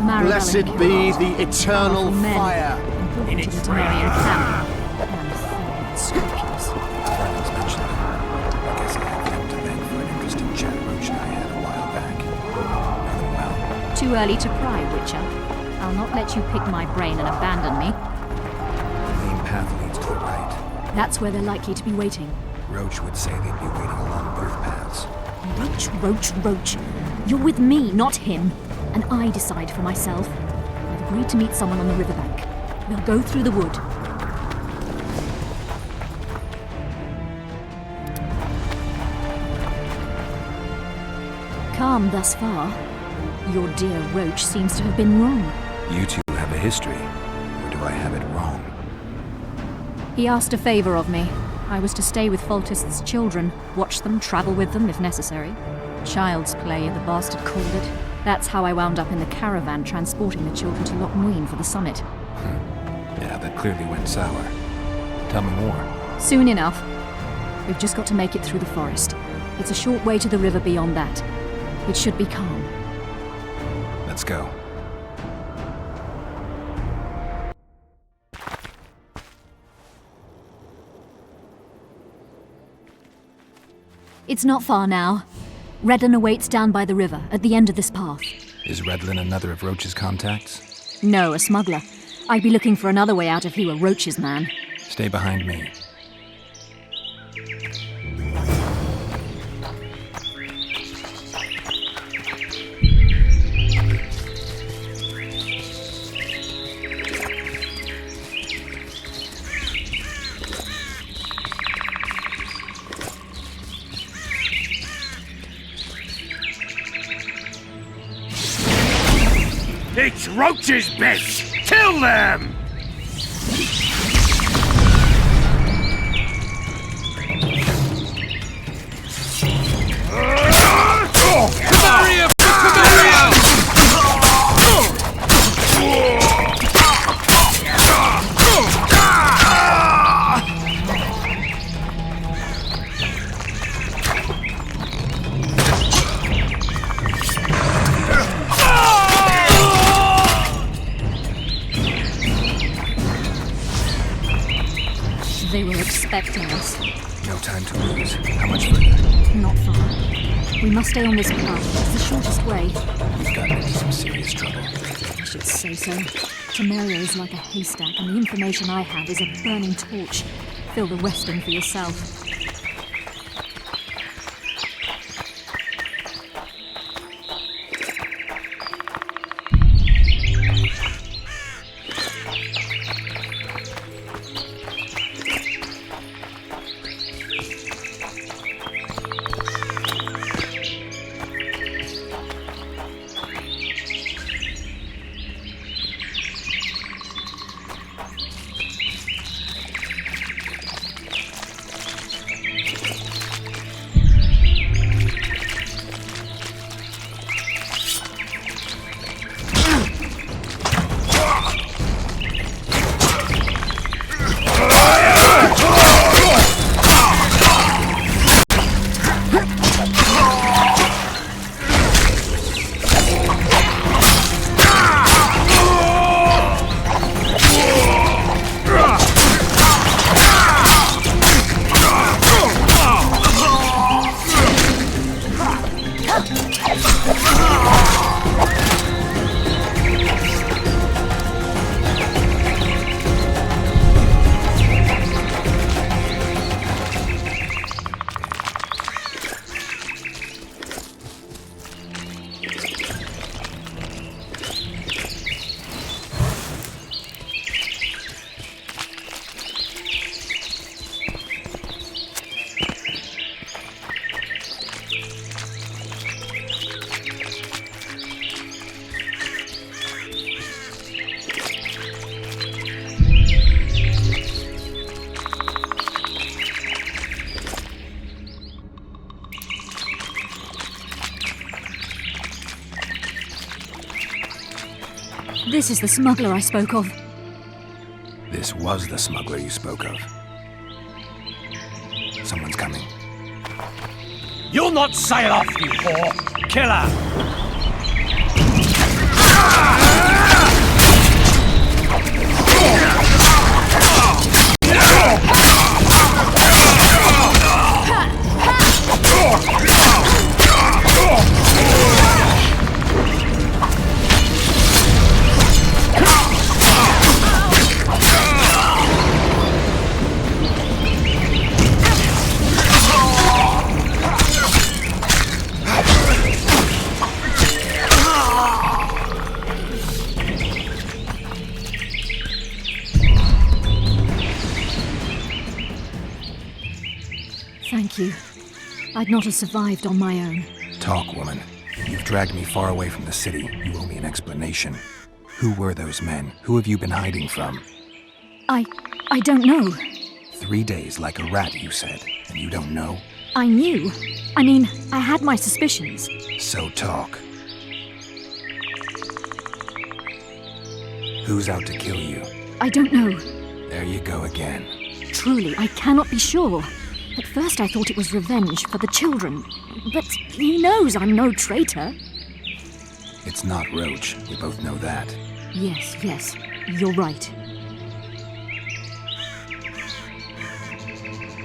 Maribel Blessed and be Geralt, the eternal men, fire. important to the Temerian camp. And firm and scrupulous. Vernon's mentioned them. I guess I have them to thank for an interesting chat Roach and I had a while back. Know them well. Too early to pry, Witcher. I'll not let you pick my brain and abandon me. The main path leads to the right. That's where they're likely to be waiting. Roach would say they'd be waiting along both paths. Roach. You're with me, not him. And I decide for myself. I've agreed to meet someone on the riverbank. We'll go through the wood. Calm thus far. Your dear Roach seems to have been wrong. You two have a history, or do I have it wrong? He asked a favor of me. I was to stay with Foltest's children, watch them, travel with them if necessary. Child's play, the bastard called it. That's how I wound up in the caravan transporting the children to Loch Ween for the summit. Yeah, that clearly went sour. Tell me more. Soon enough. We've just got to make it through the forest. It's a short way to the river beyond that. It should be calm. Let's go. It's not far now. Redlin awaits down by the river, at the end of this path. Is Redlin another of Roach's contacts? No, a smuggler. I'd be looking for another way out if he were Roach's man. Stay behind me. It's Roach's bitch! Kill them! Camaria! Camaria! They were expecting us. No time to lose. How much further? Not far. We must stay on this path. It's the shortest way. We've gotten into some serious trouble. I should say so. Temeria is like a haystack, and the information I have is a burning torch. Fill the rest in for yourself. This is the smuggler I spoke of. This was the smuggler you spoke of. Someone's coming. You'll not sail off, you whore! Killer! Thank you. I'd not have survived on my own. Talk, woman. You've dragged me far away from the city. You owe me an explanation. Who were those men? Who have you been hiding from? I don't know. 3 days like a rat, you said, and you don't know? I knew. I mean, I had my suspicions. So talk. Who's out to kill you? I don't know. There you go again. Truly, I cannot be sure. At first I thought it was revenge for the children. But he knows I'm no traitor. It's not Roach. We both know that. Yes. You're right.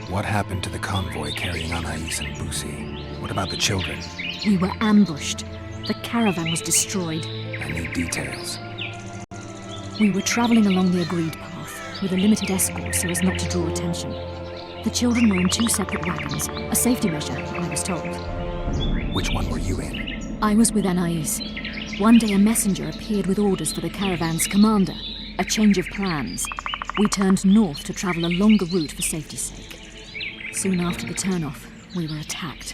What happened to the convoy carrying Anais and Busi? What about the children? We were ambushed. The caravan was destroyed. I need details. We were traveling along the agreed path, with a limited escort so as not to draw attention. The children were in 2 separate wagons, a safety measure, I was told. Which one were you in? I was with Anais. One day a messenger appeared with orders for the caravan's commander, a change of plans. We turned north to travel a longer route for safety's sake. Soon after the turnoff, we were attacked.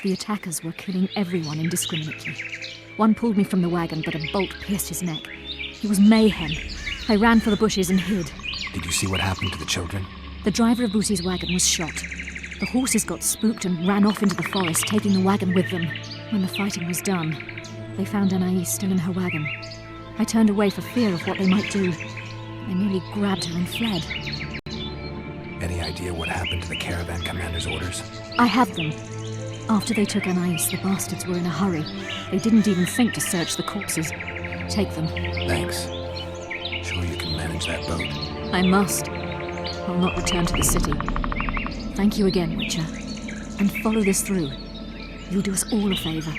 The attackers were killing everyone indiscriminately. One pulled me from the wagon, but a bolt pierced his neck. It was mayhem. I ran for the bushes and hid. Did you see what happened to the children? The driver of Busi's wagon was shot. The horses got spooked and ran off into the forest, taking the wagon with them. When the fighting was done, they found Anais still in her wagon. I turned away for fear of what they might do. They nearly grabbed her and fled. Any idea what happened to the caravan commander's orders? I have them. After they took Anais, the bastards were in a hurry. They didn't even think to search the corpses. Take them. Thanks. Sure you can manage that boat? I must. I'll not return to the city. Thank you again, Witcher. And follow this through. You'll do us all a favor.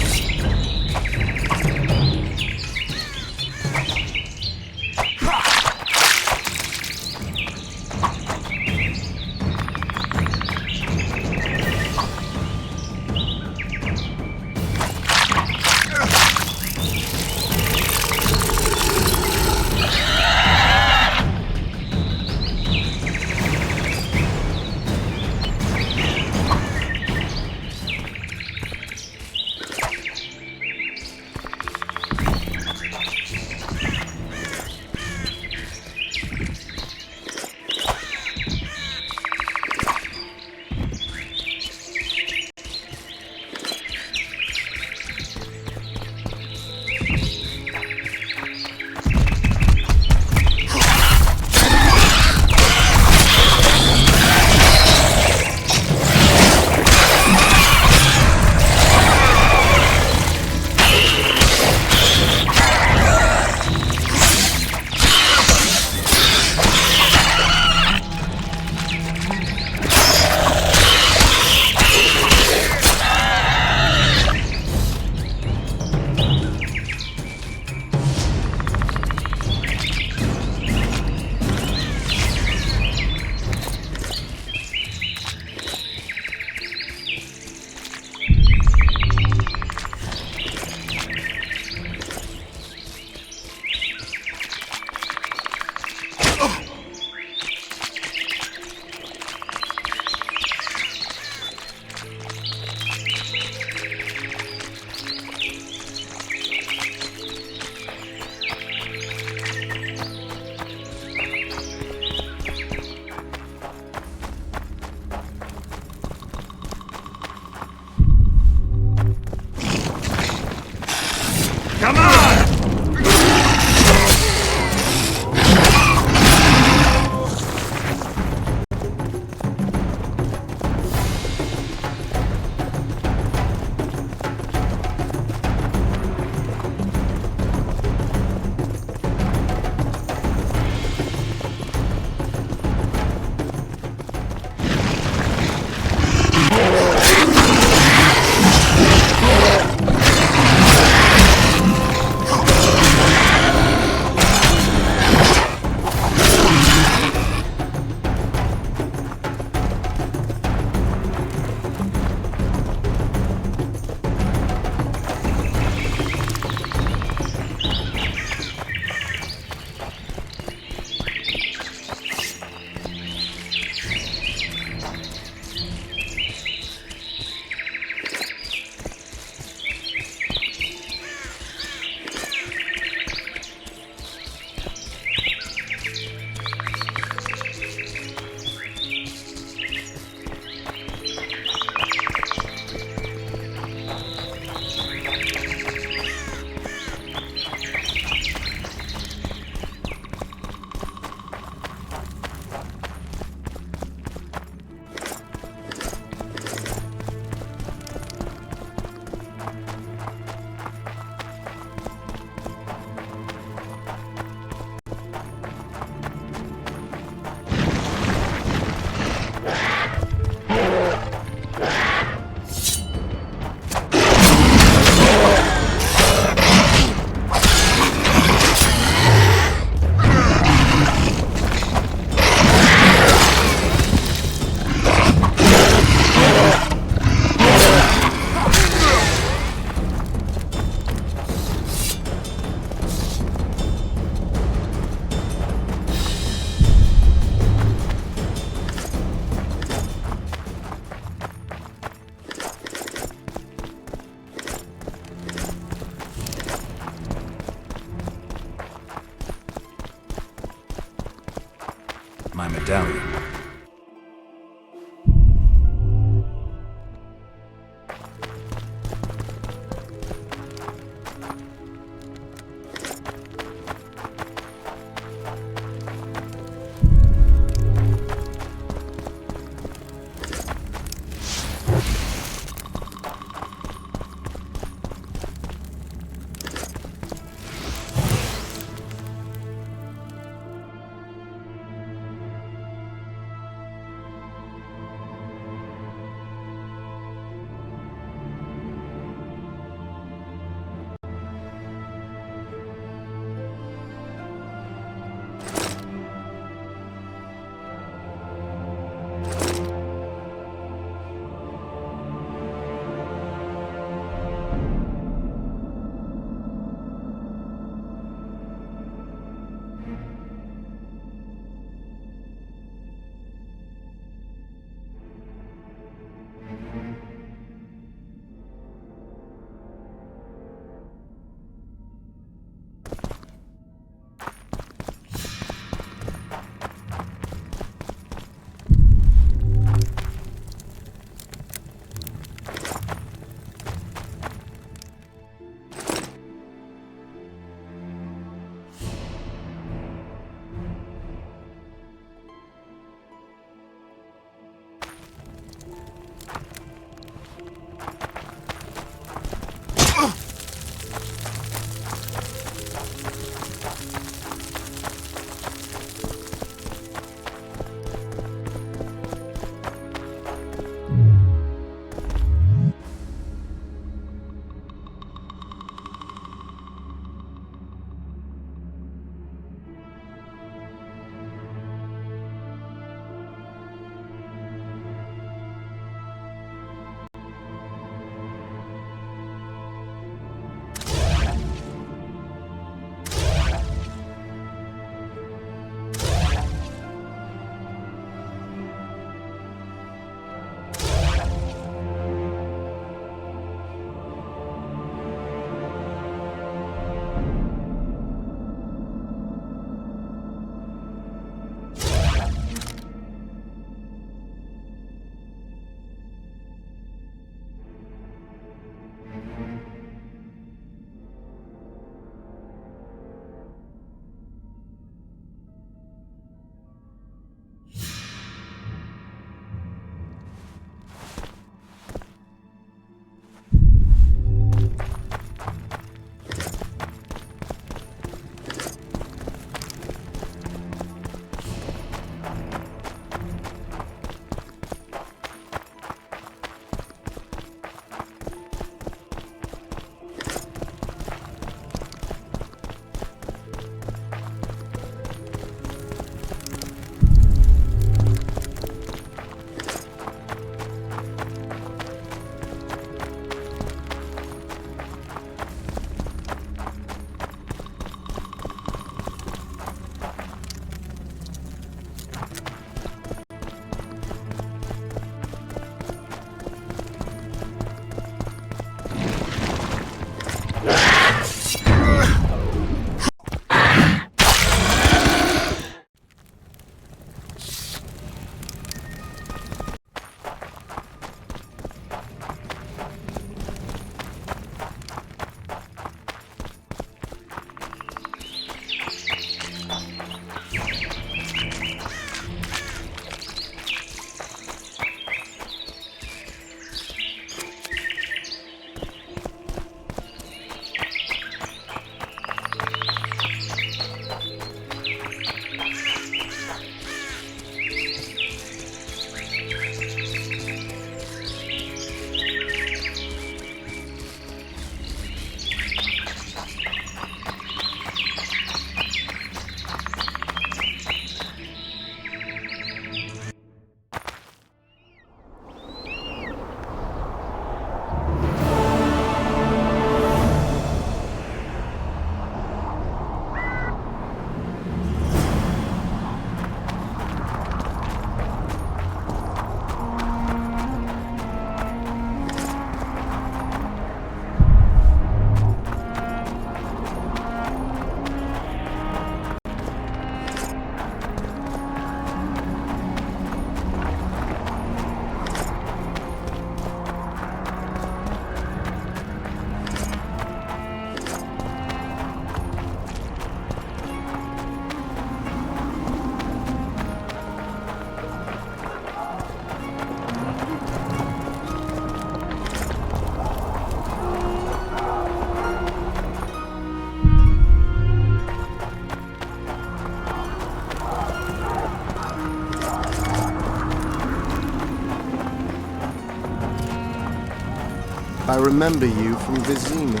I remember you from Vizima.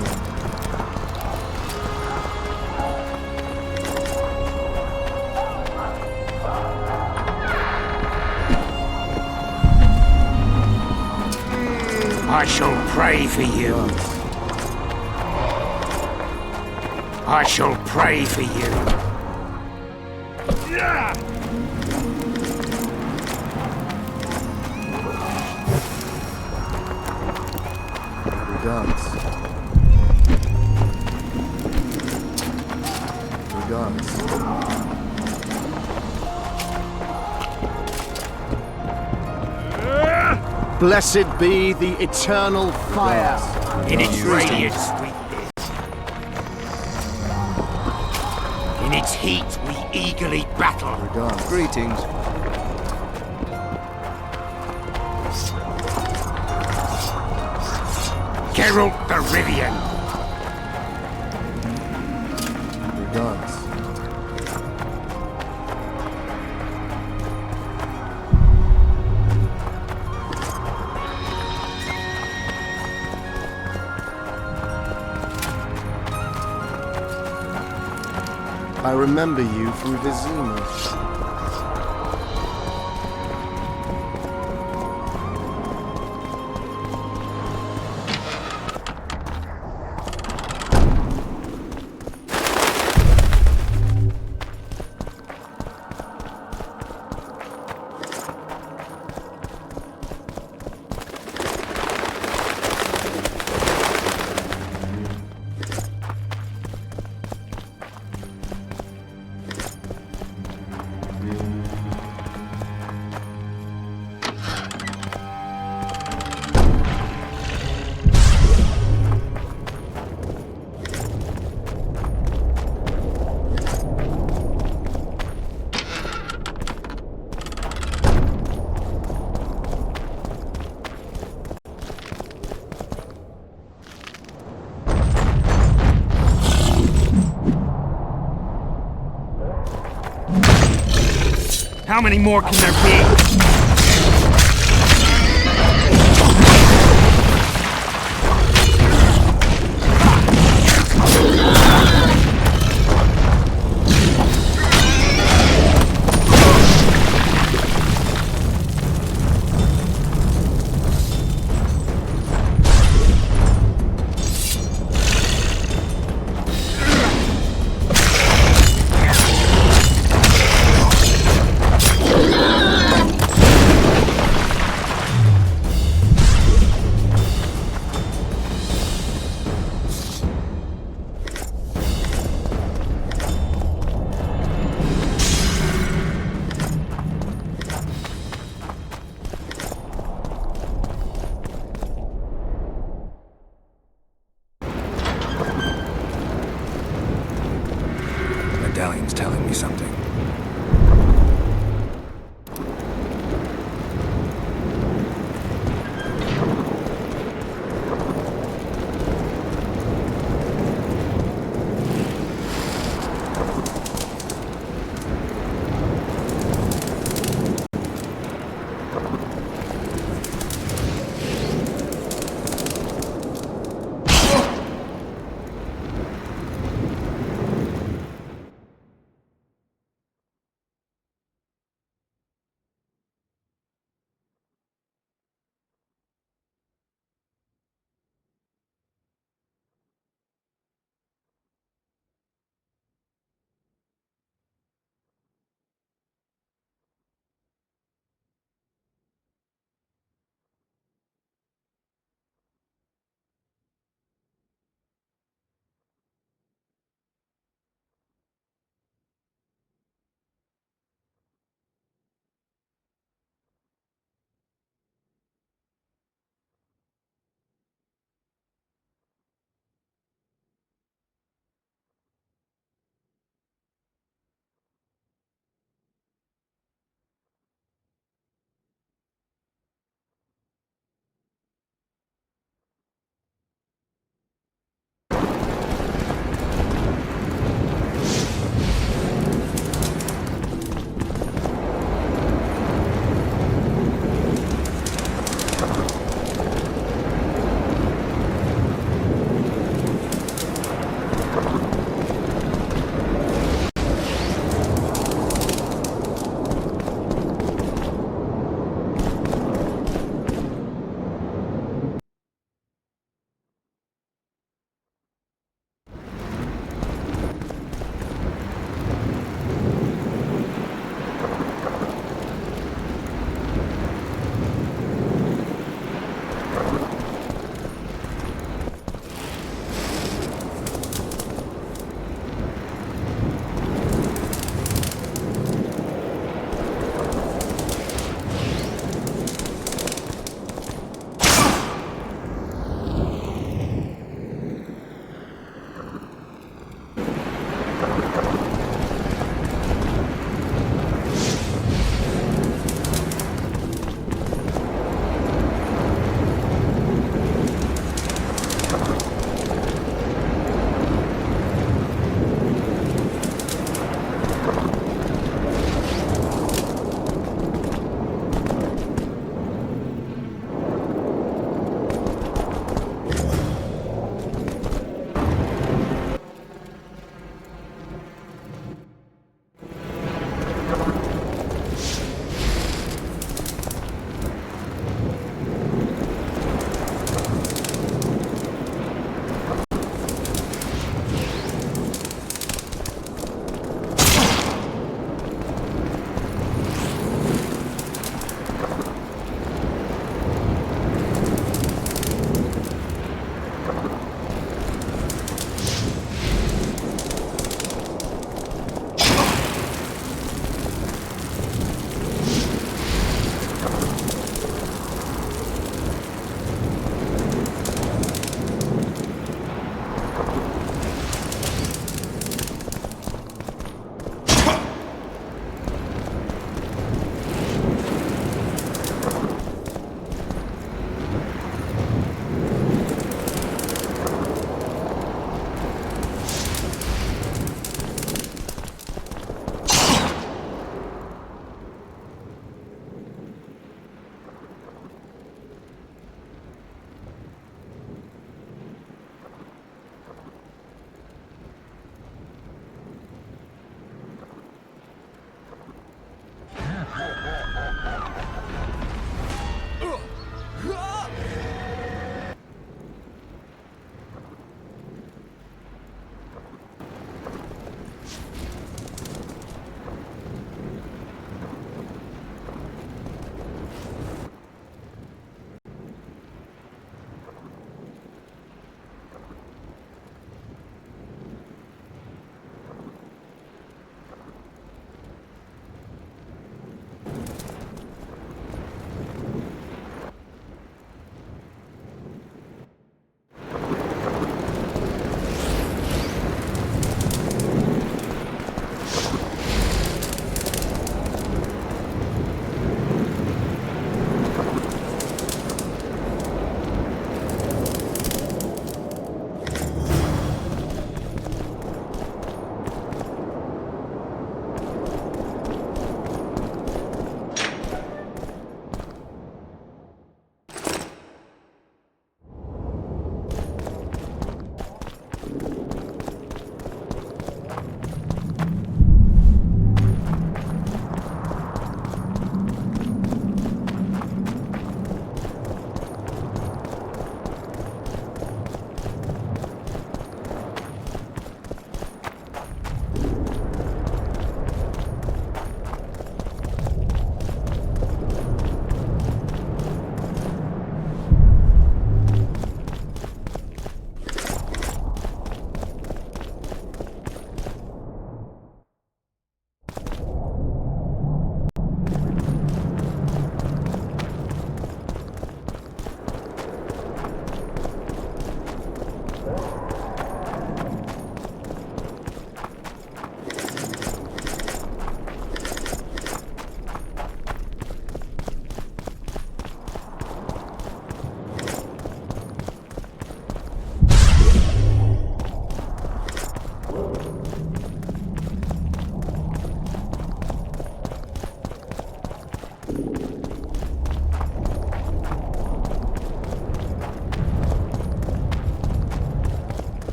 I shall pray for you. I shall pray for you. Regards. Regards. Blessed be the eternal fire. In its radiance, in its heat, we eagerly battle. Regards. Greetings. Geralt de Rivia. Regards. I remember you from Vizima. How many more can there be?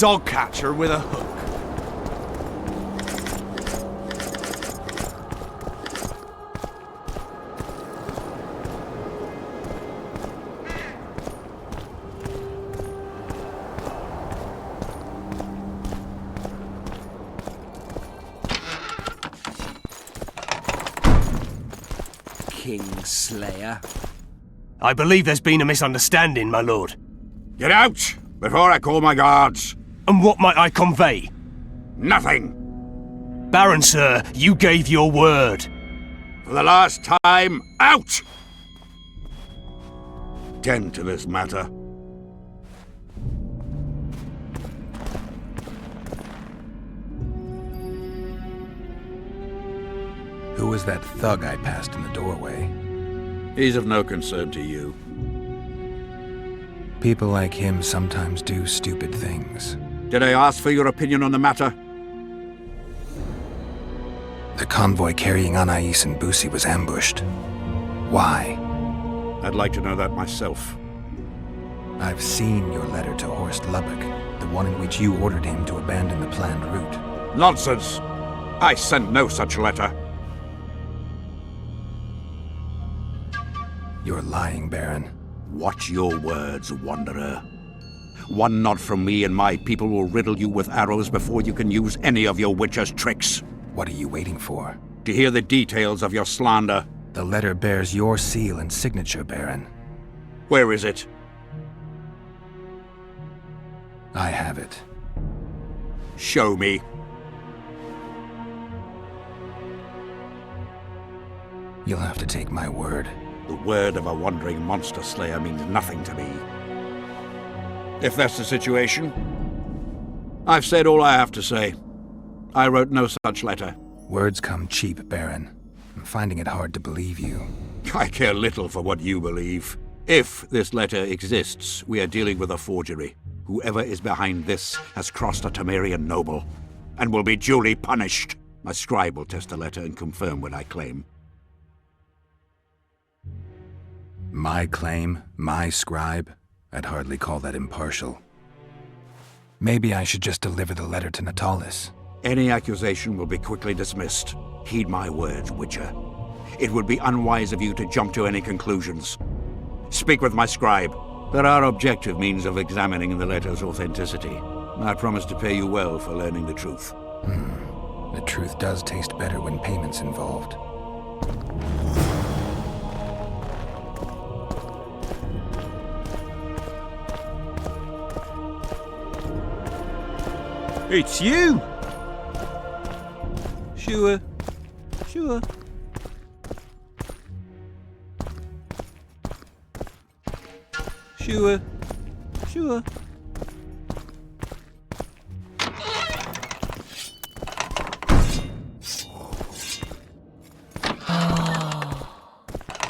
dog catcher with a hook. Kingslayer. I believe there's been a misunderstanding, my lord. Get out, before I call my guards. And what might I convey? Nothing. Baron, sir, you gave your word. For the last time, out! Tend to this matter. Who was that thug I passed in the doorway? He's of no concern to you. People like him sometimes do stupid things. Did I ask for your opinion on the matter? The convoy carrying Anais and Busi was ambushed. Why? I'd like to know that myself. I've seen your letter to Horst Lubbock, the one in which you ordered him to abandon the planned route. Nonsense! I sent no such letter. You're lying, Baron. Watch your words, Wanderer. One nod from me and my people will riddle you with arrows before you can use any of your witcher's tricks. What are you waiting for? To hear the details of your slander. The letter bears your seal and signature, Baron. Where is it? I have it. Show me. You'll have to take my word. The word of a wandering monster slayer means nothing to me. If that's the situation, I've said all I have to say. I wrote no such letter. Words come cheap, Baron. I'm finding it hard to believe you. I care little for what you believe. If this letter exists, we are dealing with a forgery. Whoever is behind this has crossed a Temerian noble, and will be duly punished. My scribe will test the letter and confirm what I claim. My claim? My scribe? I'd hardly call that impartial. Maybe I should just deliver the letter to Natalis. Any accusation will be quickly dismissed. Heed my words, Witcher. It would be unwise of you to jump to any conclusions. Speak with my scribe. There are objective means of examining the letter's authenticity. I promise to pay you well for learning the truth. The truth does taste better when payment's involved. It's you! Sure.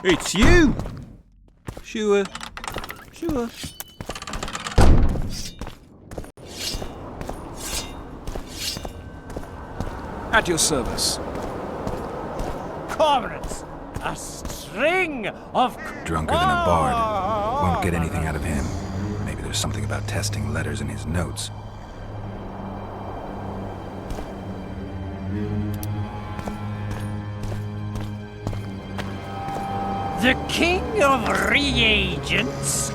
It's you! Sure. At your service. Comrades, a string of... Drunker than a bard. Won't get anything out of him. Maybe there's something about testing letters in his notes. The king of reagents?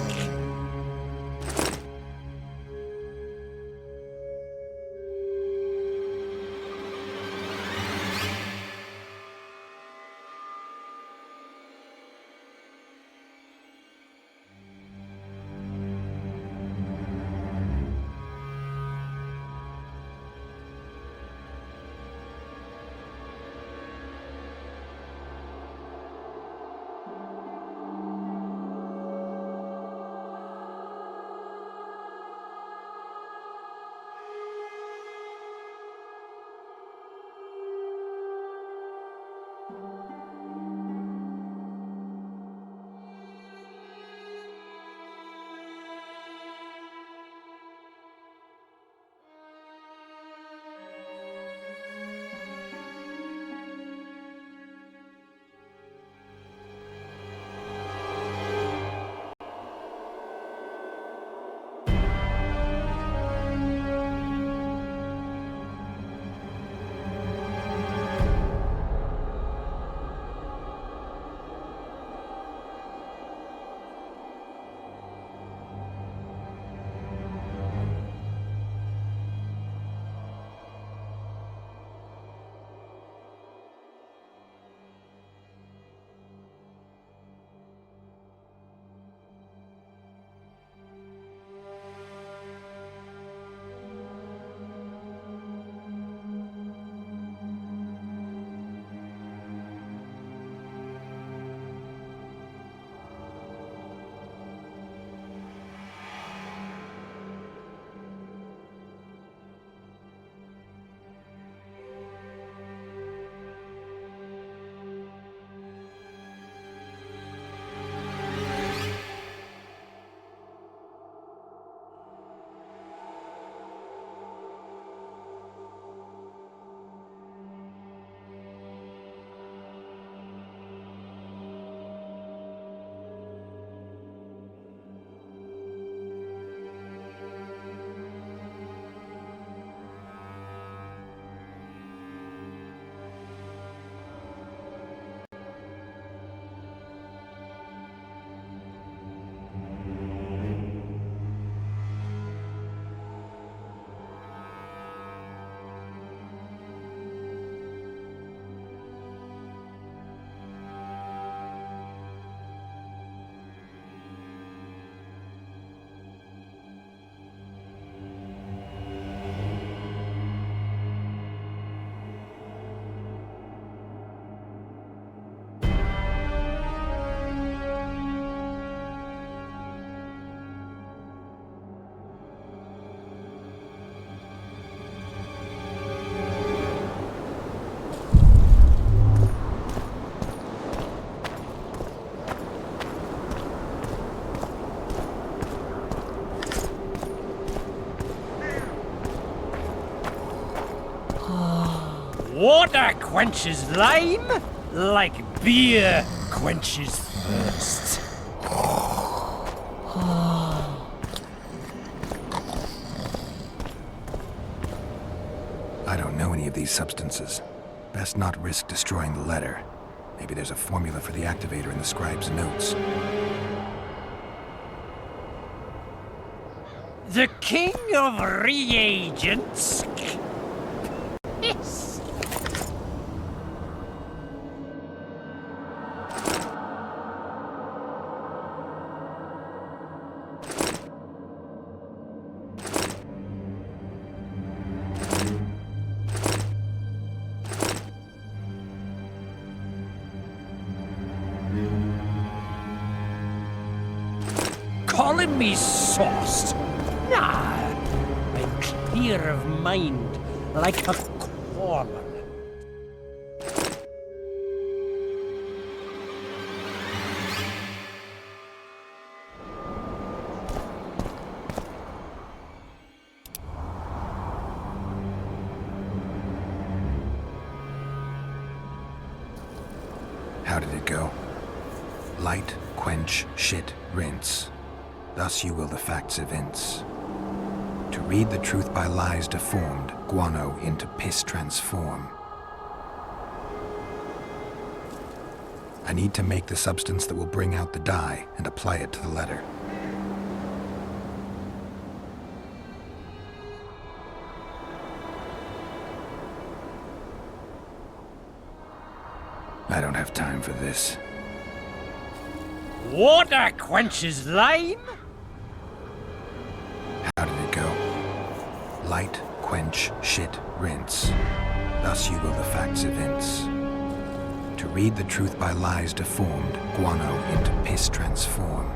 Water quenches lime, like beer quenches thirst. I don't know any of these substances. Best not risk destroying the letter. Maybe there's a formula for the activator in the scribe's notes. The king of reagents. Yes. Calling me sauced? Nah, I'm clear of mind, like a corn. How did it go? Light, quench, shit, rinse. Thus you will the facts evince. To read the truth by lies deformed, guano into piss transform. I need to make the substance that will bring out the dye and apply it to the letter. I don't have time for this. Water quenches lime? How did it go? Light, quench, shit, rinse. Thus you will the facts evince. To read the truth by lies deformed, guano into piss transform.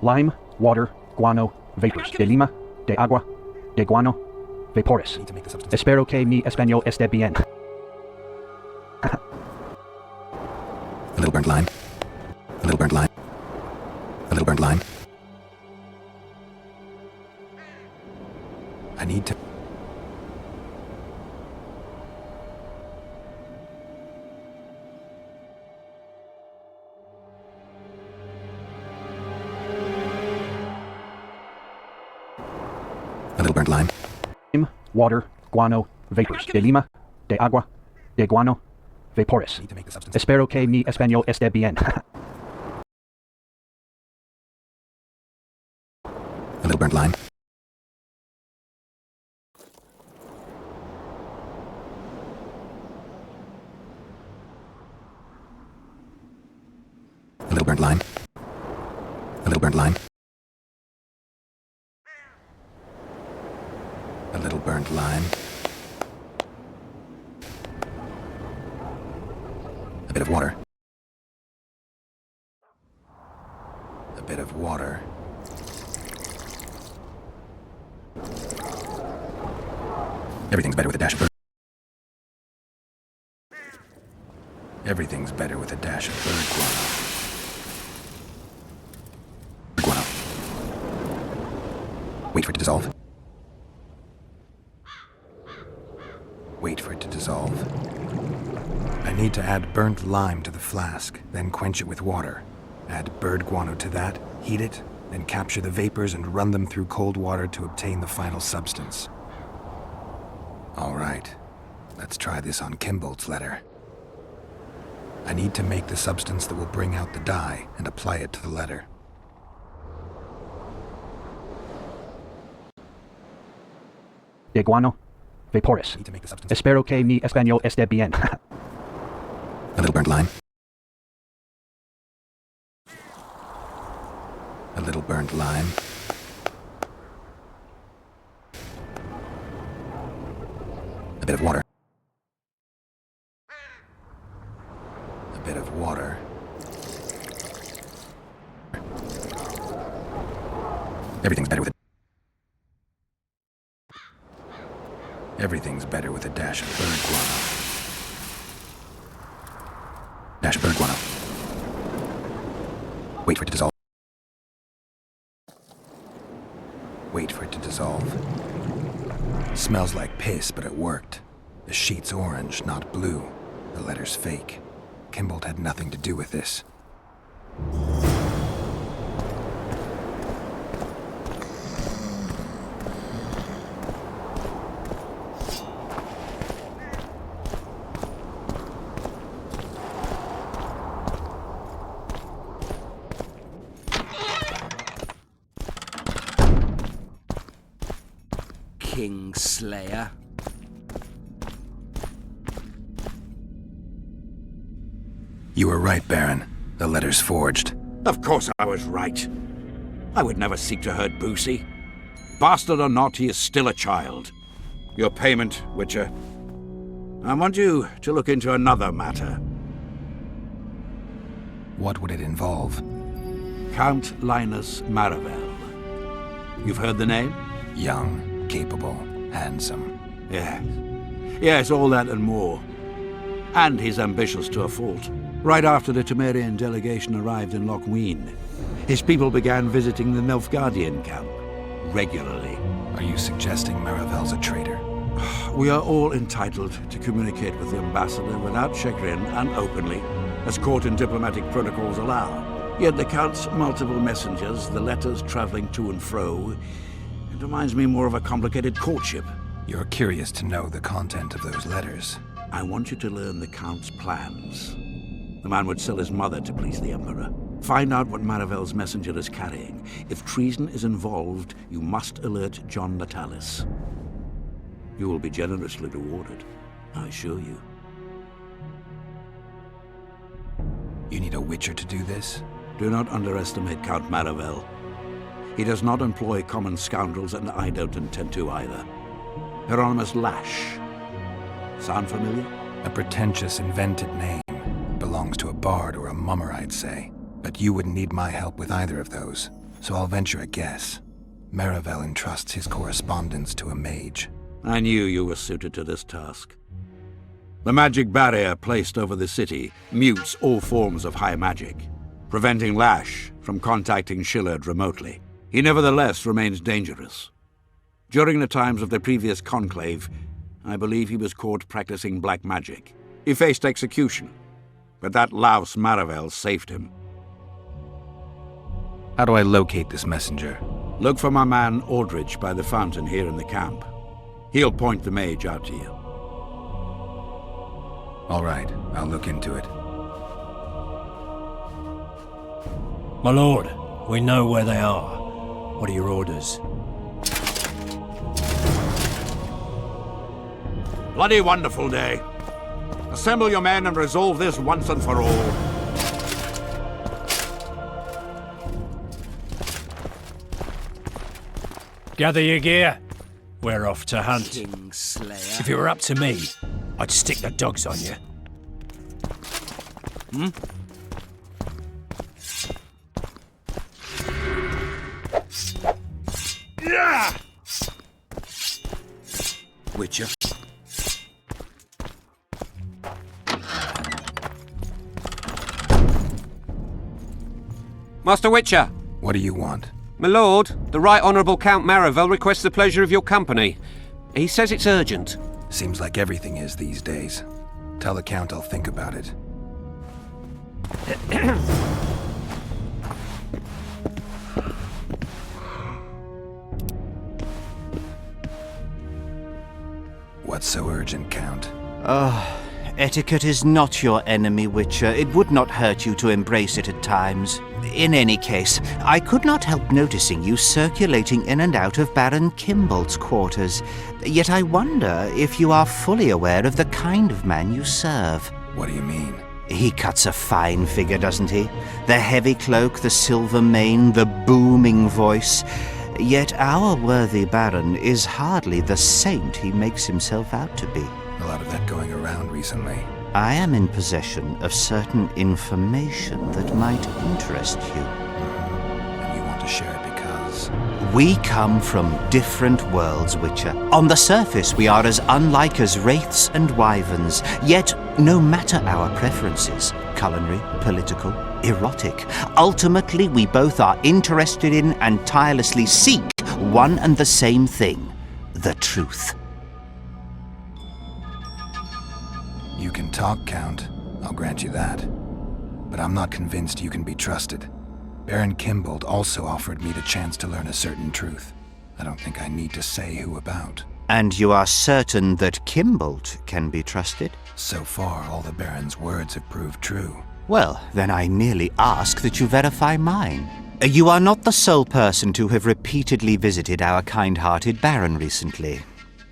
Lime, water, guano, vapors. De lima, de agua, de guano, vapores. Espero que mi español esté bien. A little burnt lime. A little burnt lime. A little burnt lime. I need to... A little burnt lime. Lime, water, guano, vapors. De lima, de agua, de guano, vapores. Espero que mi español esté bien. A little burnt lime. burnt lime. A little burnt lime. A little burnt lime. A bit of water. A bit of water. Everything's better with a dash of bird. Everything's better with a dash of bird guano. Wait for it to dissolve. Wait for it to dissolve. I need to add burnt lime to the flask, then quench it with water. Add bird guano to that, heat it, then capture the vapors and run them through cold water to obtain the final substance. All right, let's try this on Kimbolt's letter. I need to make the substance that will bring out the dye and apply it to the letter. De guano vapores. Espero que mi español esté bien. A little burnt lime. A little burnt lime. A bit of water. A bit of water. Everything's better with it. Everything's better with a dash of bird guano. Dash of bird guano. Wait for it to dissolve. Wait for it to dissolve. Smells like piss, but it worked. The sheet's orange, not blue. The letter's fake. Kimbolt had nothing to do with this. Kingslayer. You were right, Baron. The letter's forged. Of course I was right. I would never seek to hurt Boosie. Bastard or not, he is still a child. Your payment, Witcher. I want you to look into another matter. What would it involve? Count Linus Maravel. You've heard the name? Young, capable, handsome. Yes. Yes, all that and more. And he's ambitious to a fault. Right after the Temerian delegation arrived in Lochween, his people began visiting the Nilfgaardian camp regularly. Are you suggesting Maravel's a traitor? We are all entitled to communicate with the ambassador without chagrin and openly, as court and diplomatic protocols allow. Yet the Count's multiple messengers, the letters traveling to and fro, it reminds me more of a complicated courtship. You're curious to know the content of those letters. I want you to learn the Count's plans. The man would sell his mother to please the Emperor. Find out what Maravel's messenger is carrying. If treason is involved, you must alert John Natalis. You will be generously rewarded, I assure you. You need a Witcher to do this? Do not underestimate Count Maravel. He does not employ common scoundrels, and I don't intend to either. Hieronymus Lash. Sound familiar? A pretentious, invented name. Belongs to a bard or a mummer, I'd say. But you wouldn't need my help with either of those, so I'll venture a guess. Maravel entrusts his correspondence to a mage. I knew you were suited to this task. The magic barrier placed over the city mutes all forms of high magic, preventing Lash from contacting Shillard remotely. He nevertheless remains dangerous. During the times of the previous conclave, I believe he was caught practicing black magic. He faced execution, but that louse Maravel saved him. How do I locate this messenger? Look for my man Aldrich by the fountain here in the camp. He'll point the mage out to you. All right, I'll look into it. My lord, we know where they are. What are your orders? Bloody wonderful day. Assemble your men and resolve this once and for all. Gather your gear. We're off to hunt. Kingslayer. If it were up to me, I'd stick the dogs on you. Yeah! Witcher. Master Witcher! What do you want? My lord, the Right Honourable Count Maravel requests the pleasure of your company. He says it's urgent. Seems like everything is these days. Tell the Count I'll think about it. What's so urgent, Count? Etiquette is not your enemy, Witcher. It would not hurt you to embrace it at times. In any case, I could not help noticing you circulating in and out of Baron Kimbolt's quarters. Yet I wonder if you are fully aware of the kind of man you serve. What do you mean? He cuts a fine figure, doesn't he? The heavy cloak, the silver mane, the booming voice. Yet our worthy Baron is hardly the saint he makes himself out to be. A lot of that going around recently. I am in possession of certain information that might interest you. And you want to share it because... We come from different worlds, Witcher. On the surface, we are as unlike as wraiths and wyverns. Yet, no matter our preferences, culinary, political, erotic, ultimately we both are interested in and tirelessly seek one and the same thing: the truth. You can talk, Count. I'll grant you that. But I'm not convinced you can be trusted. Baron Kimbolt also offered me the chance to learn a certain truth. I don't think I need to say who about. And you are certain that Kimbolt can be trusted? So far, all the Baron's words have proved true. Well, then I merely ask that you verify mine. You are not the sole person to have repeatedly visited our kind-hearted Baron recently.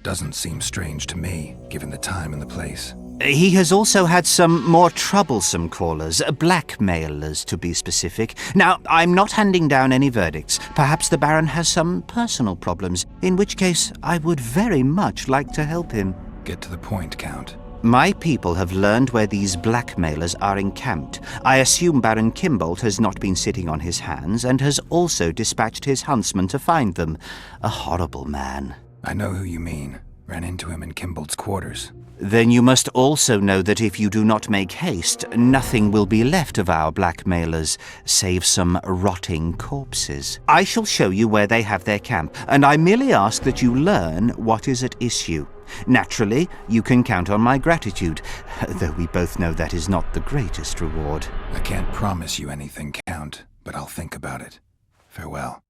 Doesn't seem strange to me, given the time and the place. He has also had some more troublesome callers, blackmailers to be specific. Now, I'm not handing down any verdicts. Perhaps the Baron has some personal problems, in which case I would very much like to help him. Get to the point, Count. My people have learned where these blackmailers are encamped. I assume Baron Kimbolt has not been sitting on his hands and has also dispatched his huntsman to find them. A horrible man. I know who you mean. Ran into him in Kimbolt's quarters. Then you must also know that if you do not make haste, nothing will be left of our blackmailers, save some rotting corpses. I shall show you where they have their camp, and I merely ask that you learn what is at issue. Naturally, you can count on my gratitude, though we both know that is not the greatest reward. I can't promise you anything, Count, but I'll think about it. Farewell.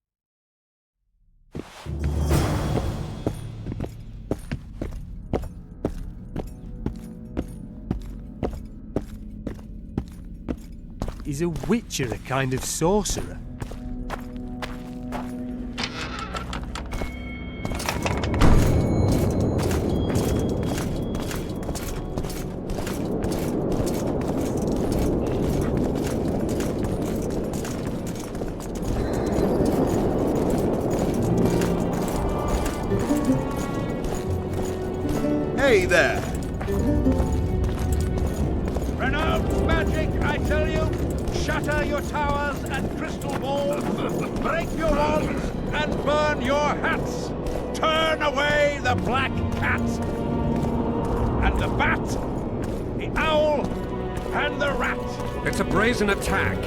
Is a witcher a kind of sorcerer? Hey there! Renounce magic, I tell you! Shatter your towers and crystal walls, break your wands and burn your hats! Turn away the black cat! And the bat, the owl, and the rat! It's a brazen attack.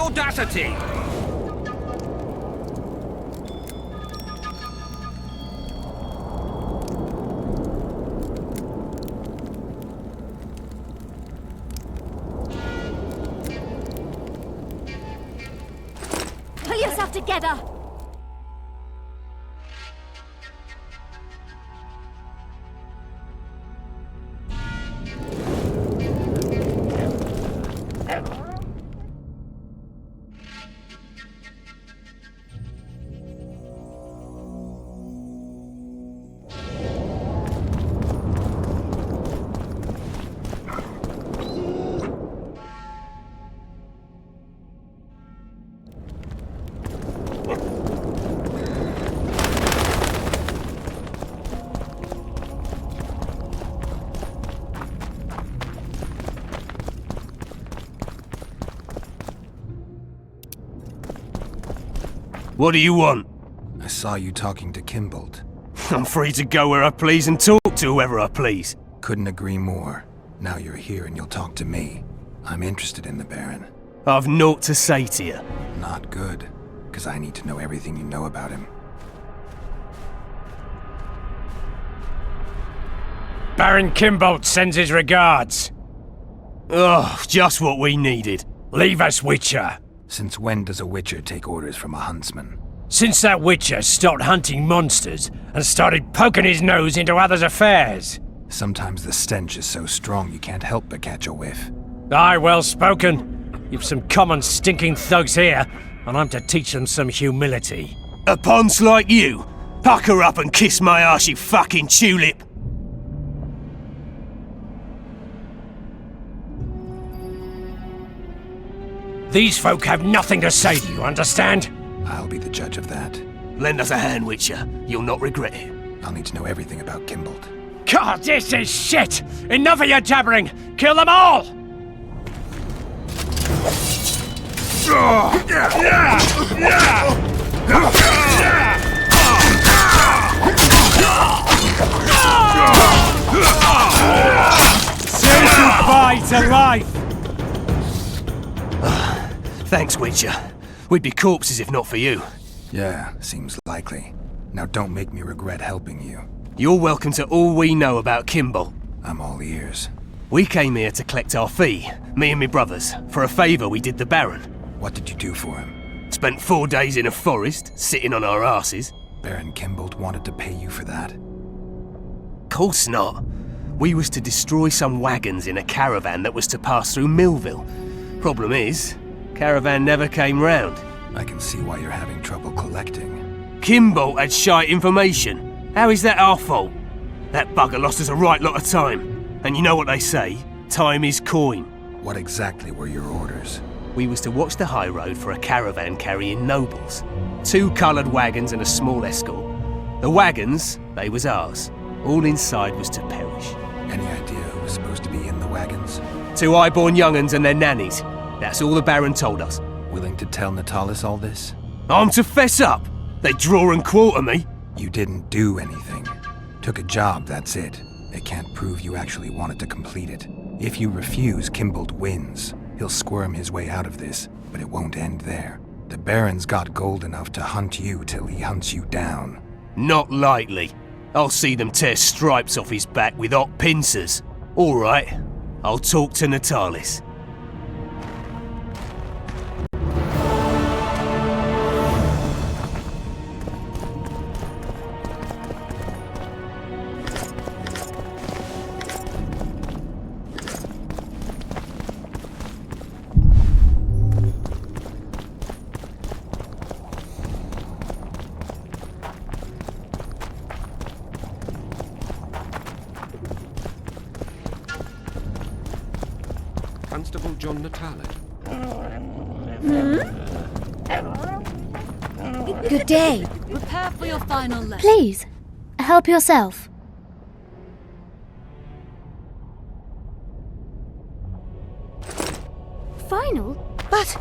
audacity! Pull yourself together! What do you want? I saw you talking to Kimbold. I'm free to go where I please and talk to whoever I please. Couldn't agree more. Now you're here and you'll talk to me. I'm interested in the Baron. I've naught to say to you. Not good, because I need to know everything you know about him. Baron Kimbold sends his regards. Oh, just what we needed. Leave us, Witcher. Since when does a Witcher take orders from a huntsman? Since that Witcher stopped hunting monsters and started poking his nose into others' affairs. Sometimes the stench is so strong you can't help but catch a whiff. Aye, well spoken. You've some common stinking thugs here, and I'm to teach them some humility. A ponce like you? Pucker up and kiss my arse, you fucking tulip! These folk have nothing to say to you, understand? I'll be the judge of that. Lend us a hand, Witcher. You'll not regret it. I'll need to know everything about Kimbold. God, this is shit! Enough of your jabbering! Kill them all! Say goodbye to life! Thanks, Witcher. We'd be corpses if not for you. Yeah, seems likely. Now don't make me regret helping you. You're welcome to all we know about Kimbold. I'm all ears. We came here to collect our fee, me and me brothers, for a favour we did the Baron. What did you do for him? Spent 4 days in a forest, sitting on our asses. Baron Kimbold wanted to pay you for that? Course not. We was to destroy some wagons in a caravan that was to pass through Millville. Problem is, caravan never came round. I can see why you're having trouble collecting. Kimbold had shite information. How is that our fault? That bugger lost us a right lot of time. And you know what they say, time is coin. What exactly were your orders? We was to watch the high road for a caravan carrying nobles. 2 coloured wagons and a small escort. The wagons, they was ours. All inside was to perish. Any idea who was supposed to be in the wagons? 2 high-born young'uns and their nannies. That's all the Baron told us. Willing to tell Natalis all this? I'm to fess up? They draw and quarter me? You didn't do anything. Took a job, that's it. They can't prove you actually wanted to complete it. If you refuse, Kimbold wins. He'll squirm his way out of this, but it won't end there. The Baron's got gold enough to hunt you till he hunts you down. Not likely. I'll see them tear stripes off his back with hot pincers. All right, I'll talk to Natalis. Constable John Natalis. Good day. Prepare for your final lesson. Please, help yourself. Final? But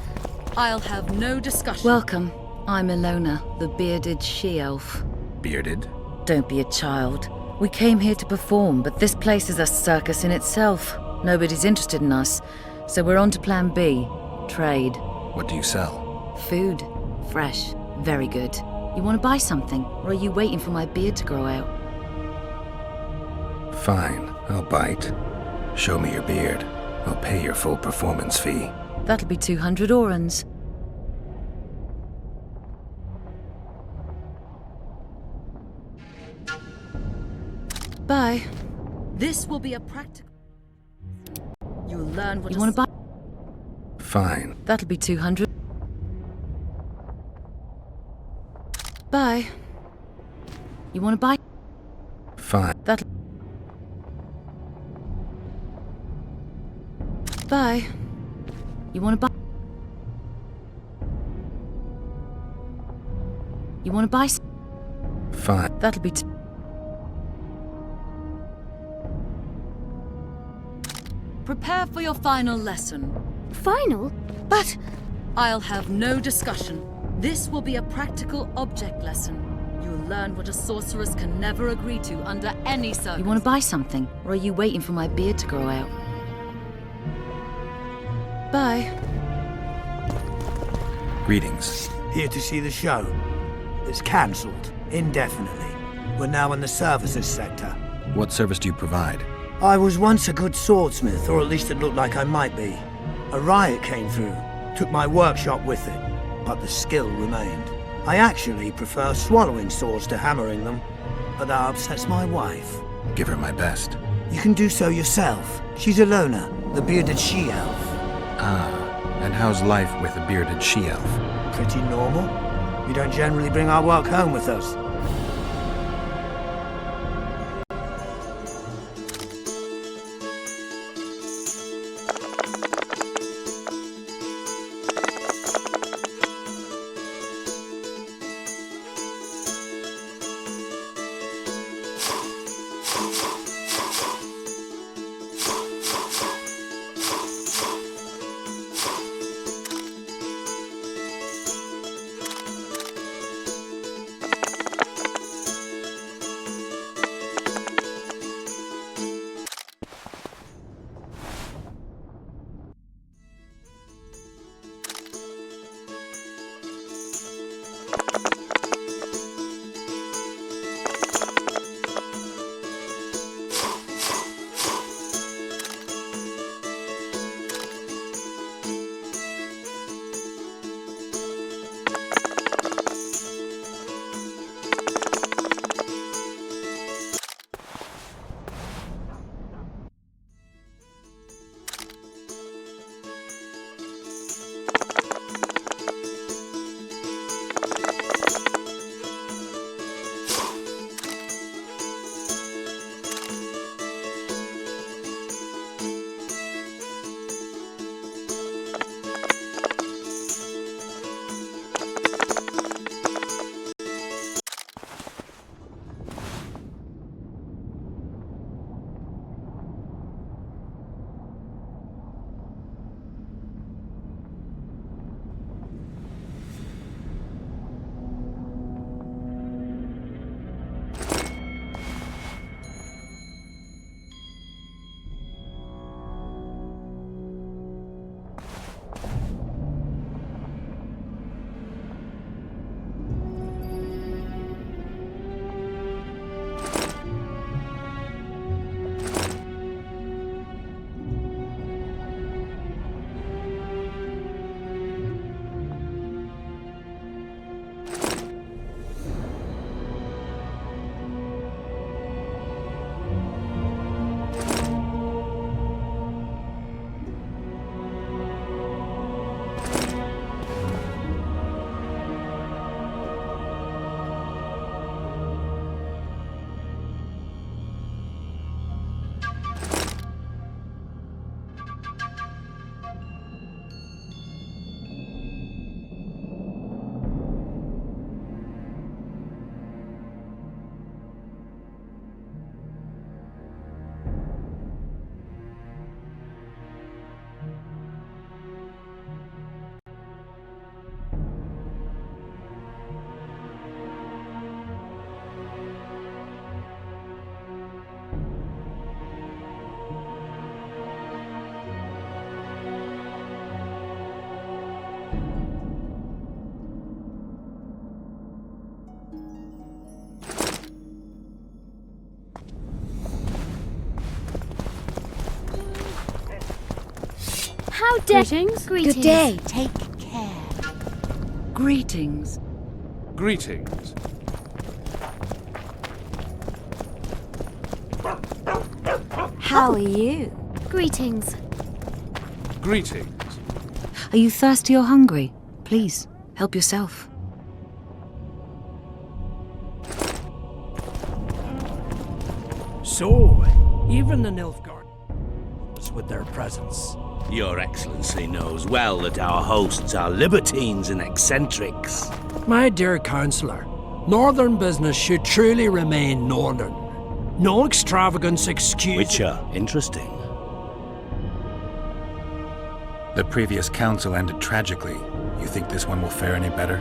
I'll have no discussion. Welcome. I'm Ilona, the bearded she-elf. Bearded? Don't be a child. We came here to perform, but this place is a circus in itself. Nobody's interested in us, so we're on to plan B, trade. What do you sell? Food. Fresh. Very good. You want to buy something? Or are you waiting for my beard to grow out? Fine, I'll bite. Show me your beard. I'll pay your full performance fee. That'll be 200 orans. Bye. This will be a practical... You'll learn what you want to buy. Fine. That'll be 200. Bye. You want to buy? Fine. That'll... Bye. You want to buy? You want to buy? Fine. That'll be... Prepare for your final lesson. Final? But I'll have no discussion. This will be a practical object lesson. You'll learn what a sorceress can never agree to under any circumstance. You want to buy something? Or are you waiting for my beard to grow out? Bye. Greetings. Here to see the show. It's cancelled, indefinitely. We're now in the services sector. What service do you provide? I was once a good swordsmith, or at least it looked like I might be. A riot came through, took my workshop with it, but the skill remained. I actually prefer swallowing swords to hammering them, but that upsets my wife. Give her my best. You can do so yourself. She's a loner, the bearded she-elf. Ah, and how's life with a bearded she-elf? Pretty normal. We don't generally bring our work home with us. How dare... Greetings. Good day. Take care. Greetings. Greetings. How are you? Greetings. Greetings. Are you thirsty or hungry? Please, help yourself. So, even the Nilfgaard with their presence. Your Excellency knows well that our hosts are libertines and eccentrics. My dear Councillor, northern business should truly remain northern. No extravagance excuse. Witcher, interesting. The previous council ended tragically. You think this one will fare any better?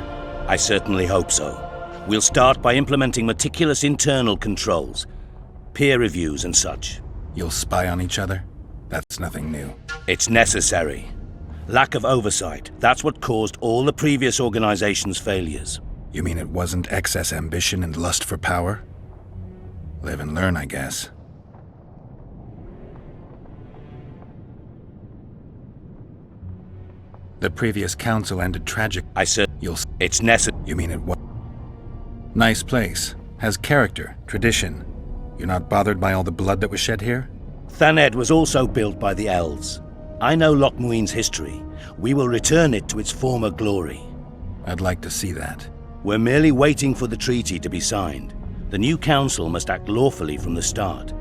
I certainly hope so. We'll start by implementing meticulous internal controls, peer reviews and such. You'll spy on each other? That's nothing new. It's necessary. Lack of oversight, that's what caused all the previous organization's failures. You mean it wasn't excess ambition and lust for power? Live and learn, I guess. The previous council ended tragic. I said it's necessary. You mean it was? Nice place. Has character, tradition. You're not bothered by all the blood that was shed here? Thaned was also built by the elves. I know Loch Muin's history. We will return it to its former glory. I'd like to see that. We're merely waiting for the treaty to be signed. The new council must act lawfully from the start.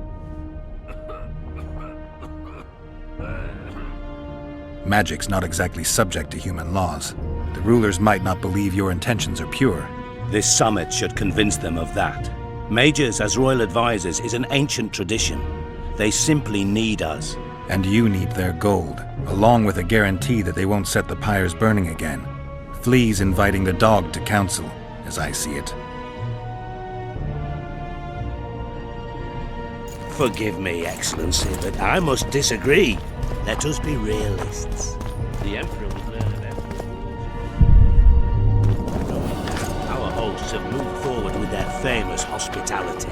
Magic's not exactly subject to human laws. The rulers might not believe your intentions are pure. This summit should convince them of that. Mages as royal advisors is an ancient tradition. They simply need us. And you need their gold, along with a guarantee that they won't set the pyres burning again. Flea's inviting the dog to council, as I see it. Forgive me, Excellency, but I must disagree. Let us be realists. The Emperor would learn of Emperor's rules. Our hosts have moved forward with their famous hospitality.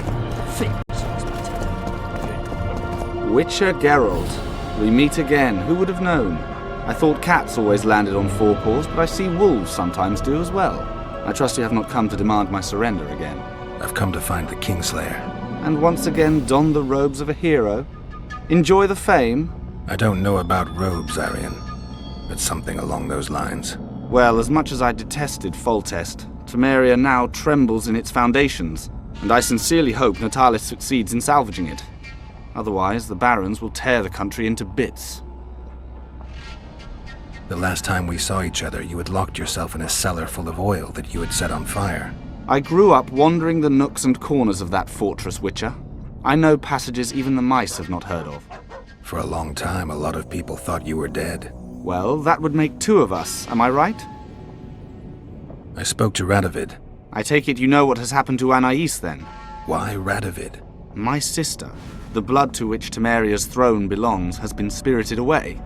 Witcher Geralt. We meet again. Who would have known? I thought cats always landed on four paws, but I see wolves sometimes do as well. I trust you have not come to demand my surrender again. I've come to find the Kingslayer. And once again don the robes of a hero? Enjoy the fame? I don't know about robes, Arian, but something along those lines. Well, as much as I detested Foltest, Temeria now trembles in its foundations, and I sincerely hope Natalis succeeds in salvaging it. Otherwise, the barons will tear the country into bits. The last time we saw each other, you had locked yourself in a cellar full of oil that you had set on fire. I grew up wandering the nooks and corners of that fortress, Witcher. I know passages even the mice have not heard of. For a long time, a lot of people thought you were dead. Well, that would make two of us, am I right? I spoke to Radovid. I take it you know what has happened to Anais, then? Why Radovid? My sister, the blood to which Temeria's throne belongs, has been spirited away.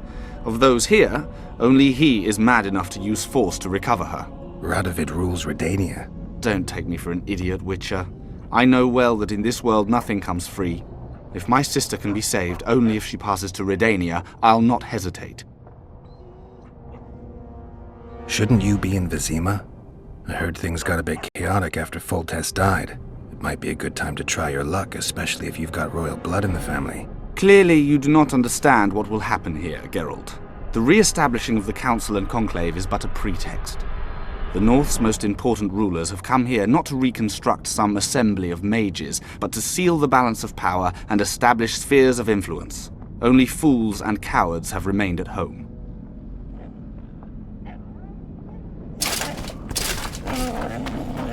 Of those here, only he is mad enough to use force to recover her. Radovid rules Redania. Don't take me for an idiot, Witcher. I know well that in this world nothing comes free. If my sister can be saved only if she passes to Redania, I'll not hesitate. Shouldn't you be in Vizima? I heard things got a bit chaotic after Foltest died. It might be a good time to try your luck, especially if you've got royal blood in the family. Clearly you do not understand what will happen here, Geralt. The re-establishing of the Council and Conclave is but a pretext. The North's most important rulers have come here not to reconstruct some assembly of mages, but to seal the balance of power and establish spheres of influence. Only fools and cowards have remained at home.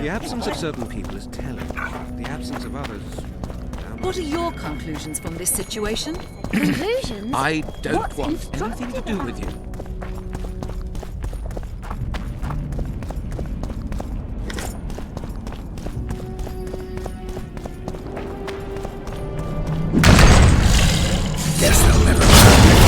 The absence of certain people is telling. The absence of others... What are your conclusions from this situation? Conclusions? I don't What want anything to do with you. Guess they'll never learn.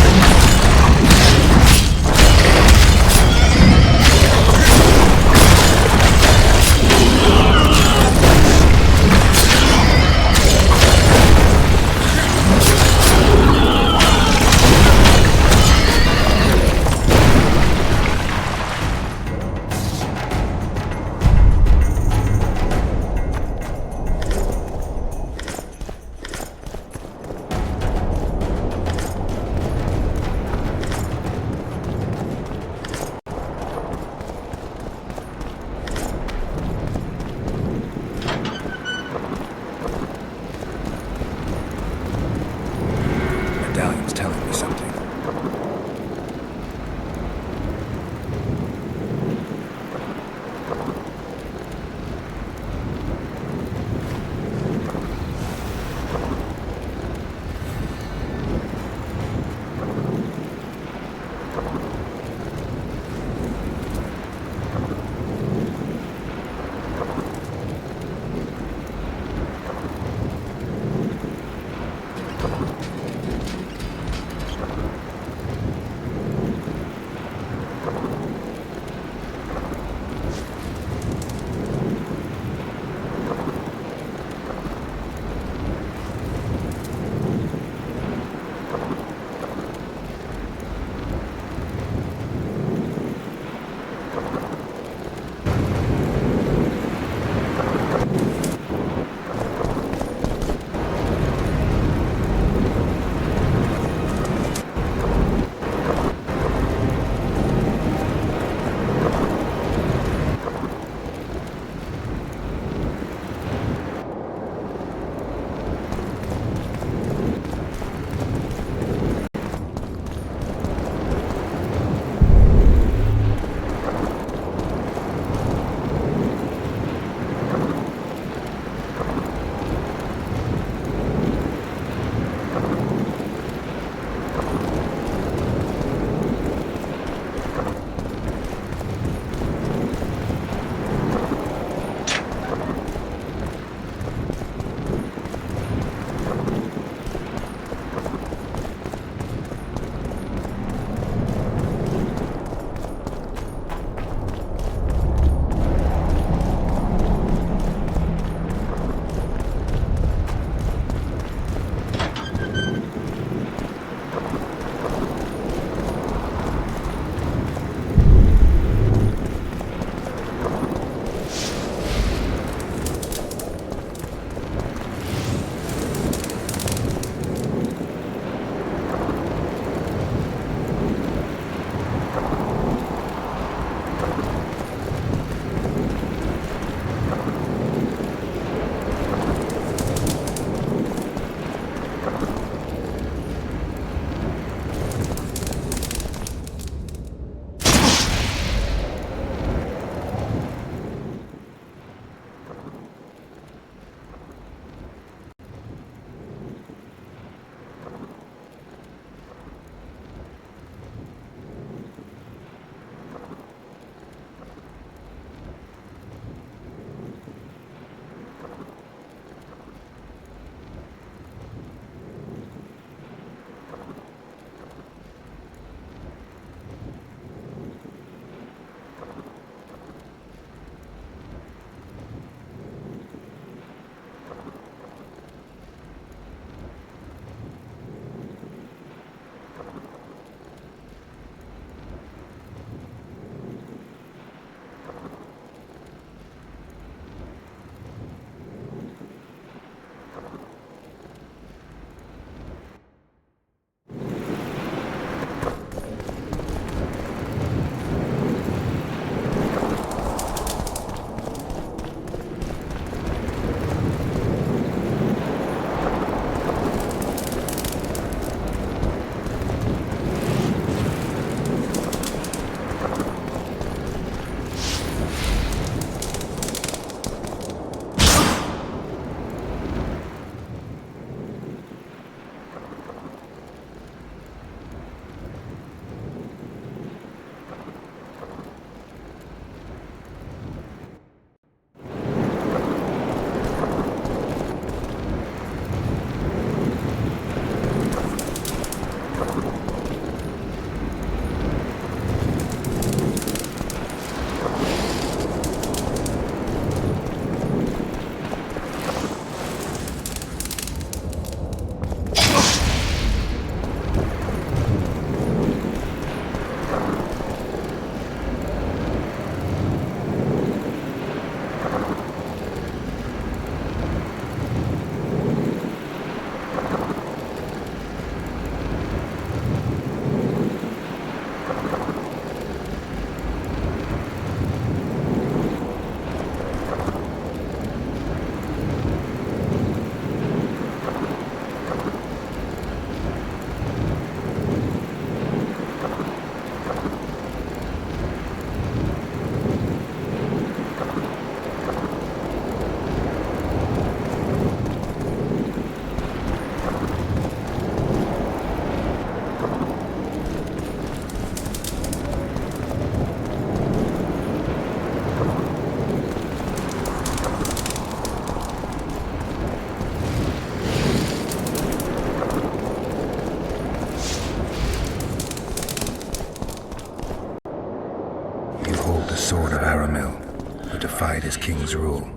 king's rule.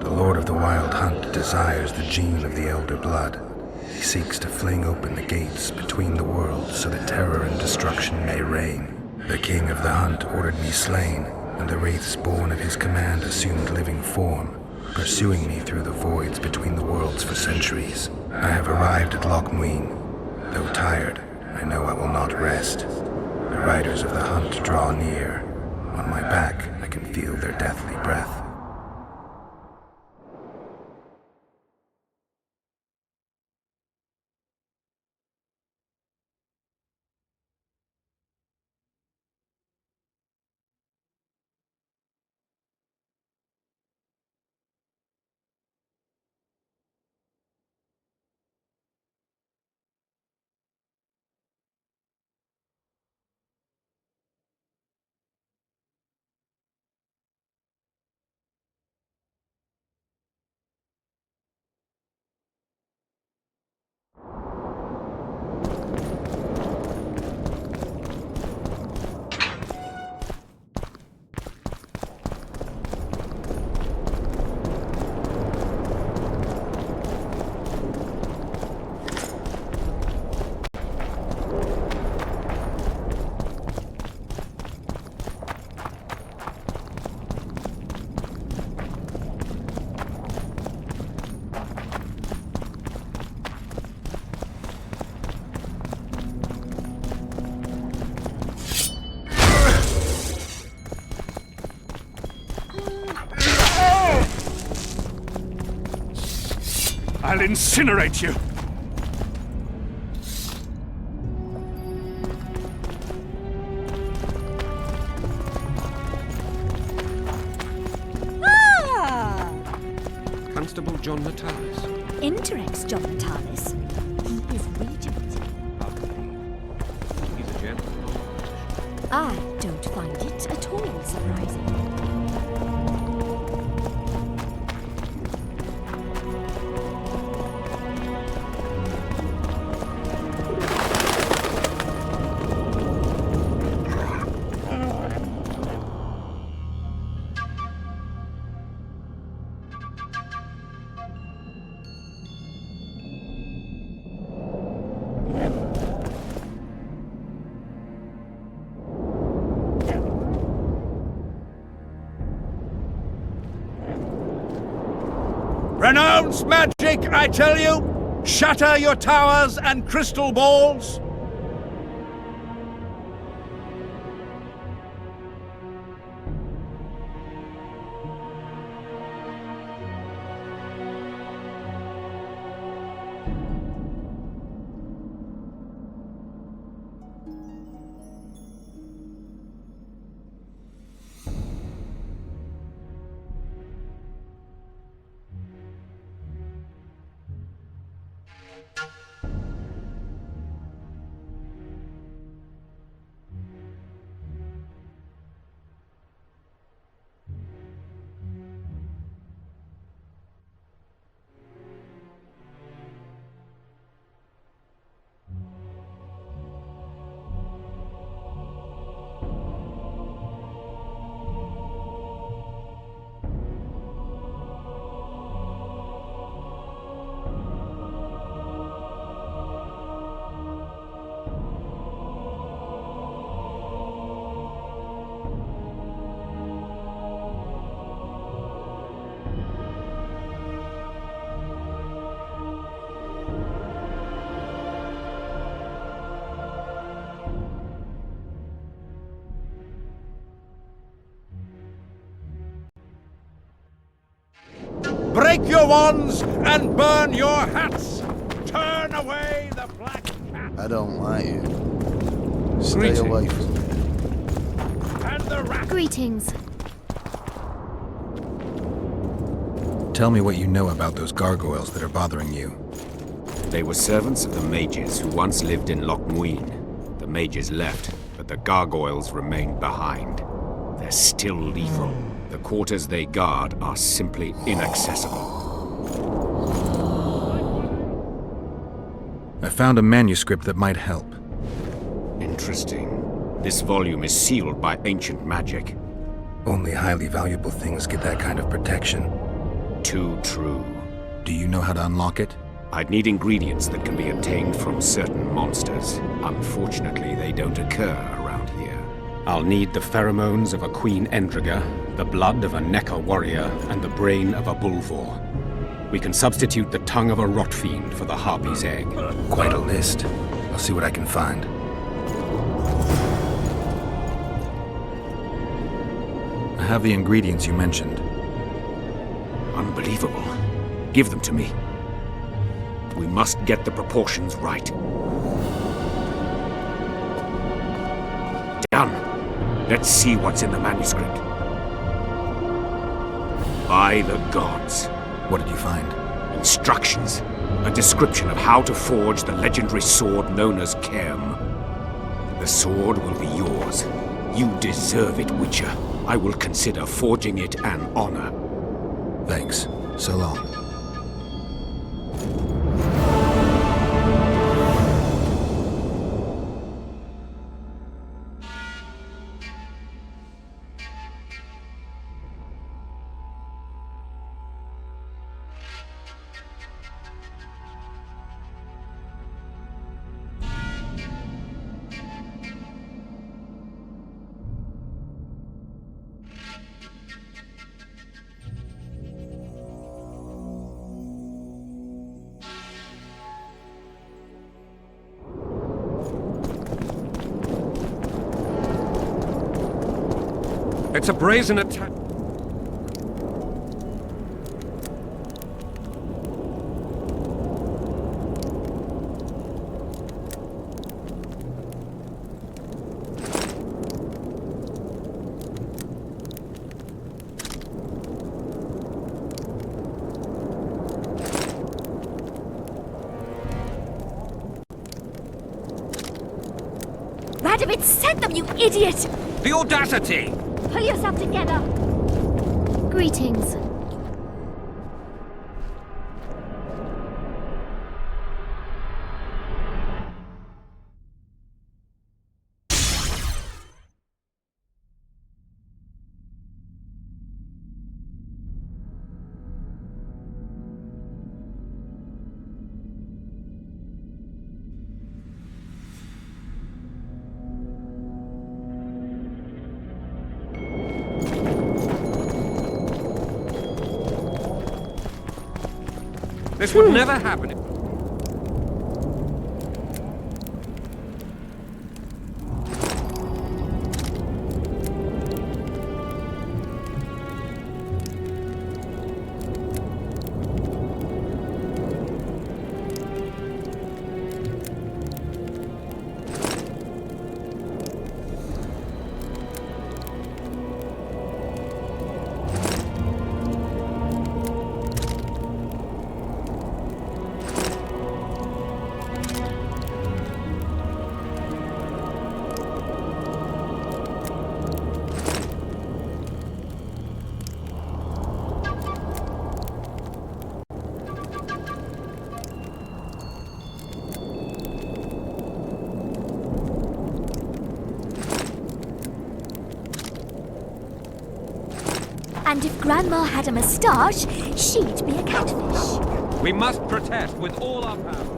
The Lord of the Wild Hunt desires the gene of the Elder Blood. He seeks to fling open the gates between the worlds so that terror and destruction may reign. The King of the Hunt ordered me slain, and the wraiths born of his command assumed living form, pursuing me through the voids between the worlds for centuries. I have arrived at Loch Muin. Though tired, I know I will not rest. The riders of the hunt draw near. On my back, I can feel their deathly breath. I'll incinerate you! Ah! Constable John Natalis. Interrex John Natalis. He is regent. He's a gentleman. I don't find it at all surprising. Renounce magic, I tell you! Shatter your towers and crystal balls! Break your wands and burn your hats! Turn away the black cat! I don't like you. Stay away from me. And the rat! Greetings. Tell me what you know about those gargoyles that are bothering you. They were servants of the mages who once lived in Loch Muin. The mages left, but the gargoyles remained behind. They're still lethal. The quarters they guard are simply inaccessible. I found a manuscript that might help. Interesting. This volume is sealed by ancient magic. Only highly valuable things get that kind of protection. Too true. Do you know how to unlock it? I'd need ingredients that can be obtained from certain monsters. Unfortunately, they don't occur around here. I'll need the pheromones of a queen Endriga, the blood of a Necker warrior, and the brain of a bulvor. We can substitute the tongue of a rot fiend for the harpy's egg. Quite a list. I'll see what I can find. I have the ingredients you mentioned. Unbelievable. Give them to me. We must get the proportions right. Done. Let's see what's in the manuscript. By the gods. What did you find? Instructions. A description of how to forge the legendary sword known as Kerm. The sword will be yours. You deserve it, Witcher. I will consider forging it an honor. Thanks. So long. It's a brazen attack. Radovid sent them, you idiot! The audacity! Pull yourself together! Greetings. This would never happen. And if Grandma had a moustache, she'd be a catfish. We must protest with all our power.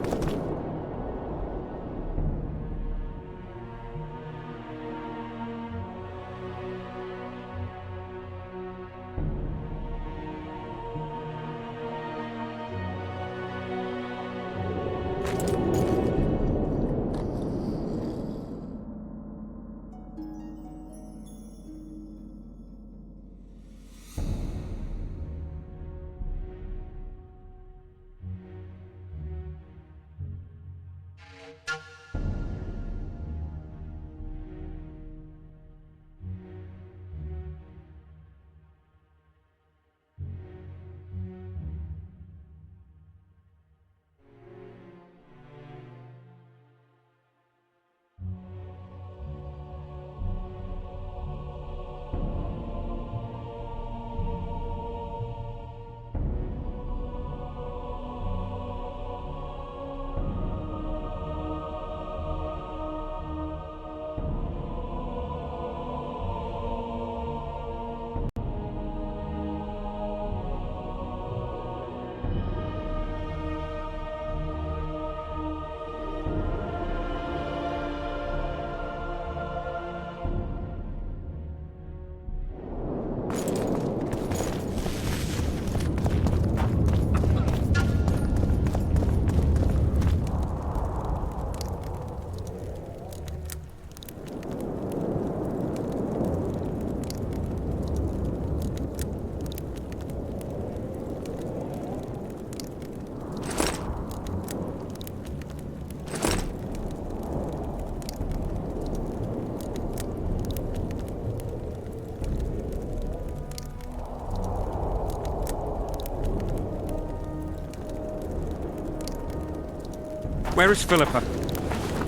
Where is Philippa?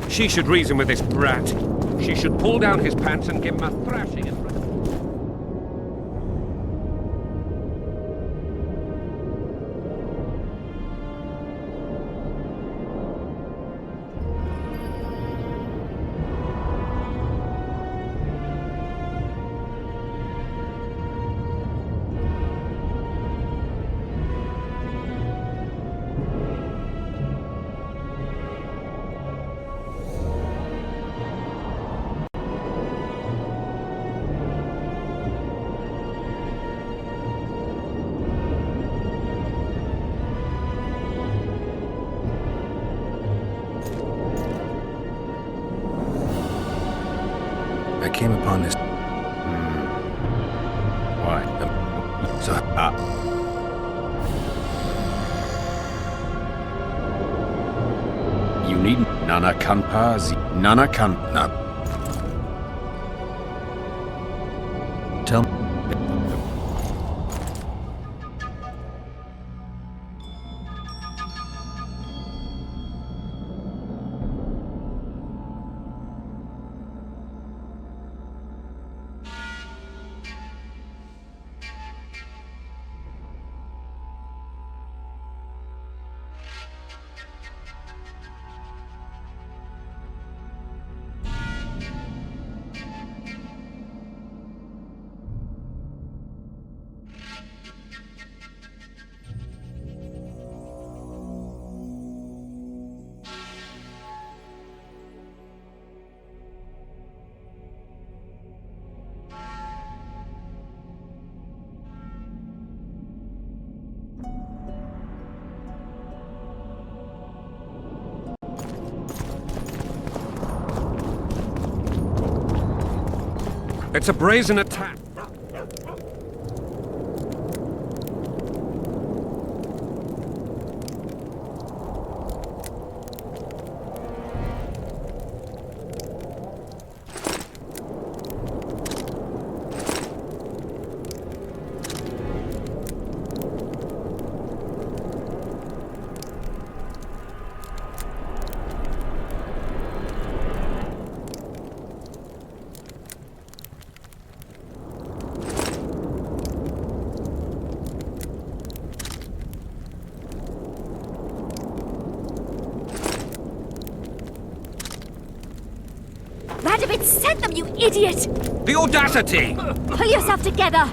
She should reason with this brat. She should pull down his pants and give him a thrashing in front of... I came upon this. Why? You need Nana Kanpazi. Nana Kan. Tell me. It's a brazen attack. Radovich sent them, you idiot! The audacity! Pull yourself together!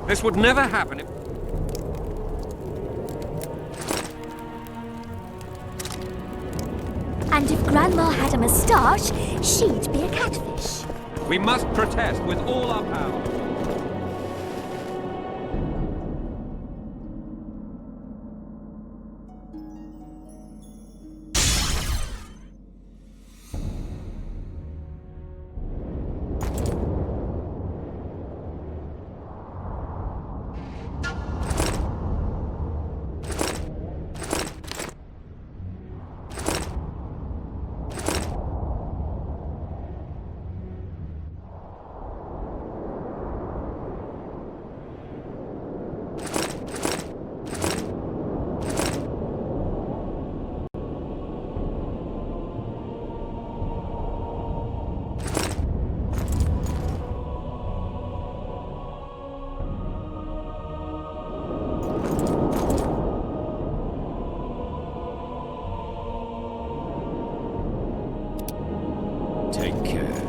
This would never happen if... And if Grandma had a moustache, she'd be a catfish. We must protest with all our power. Take care.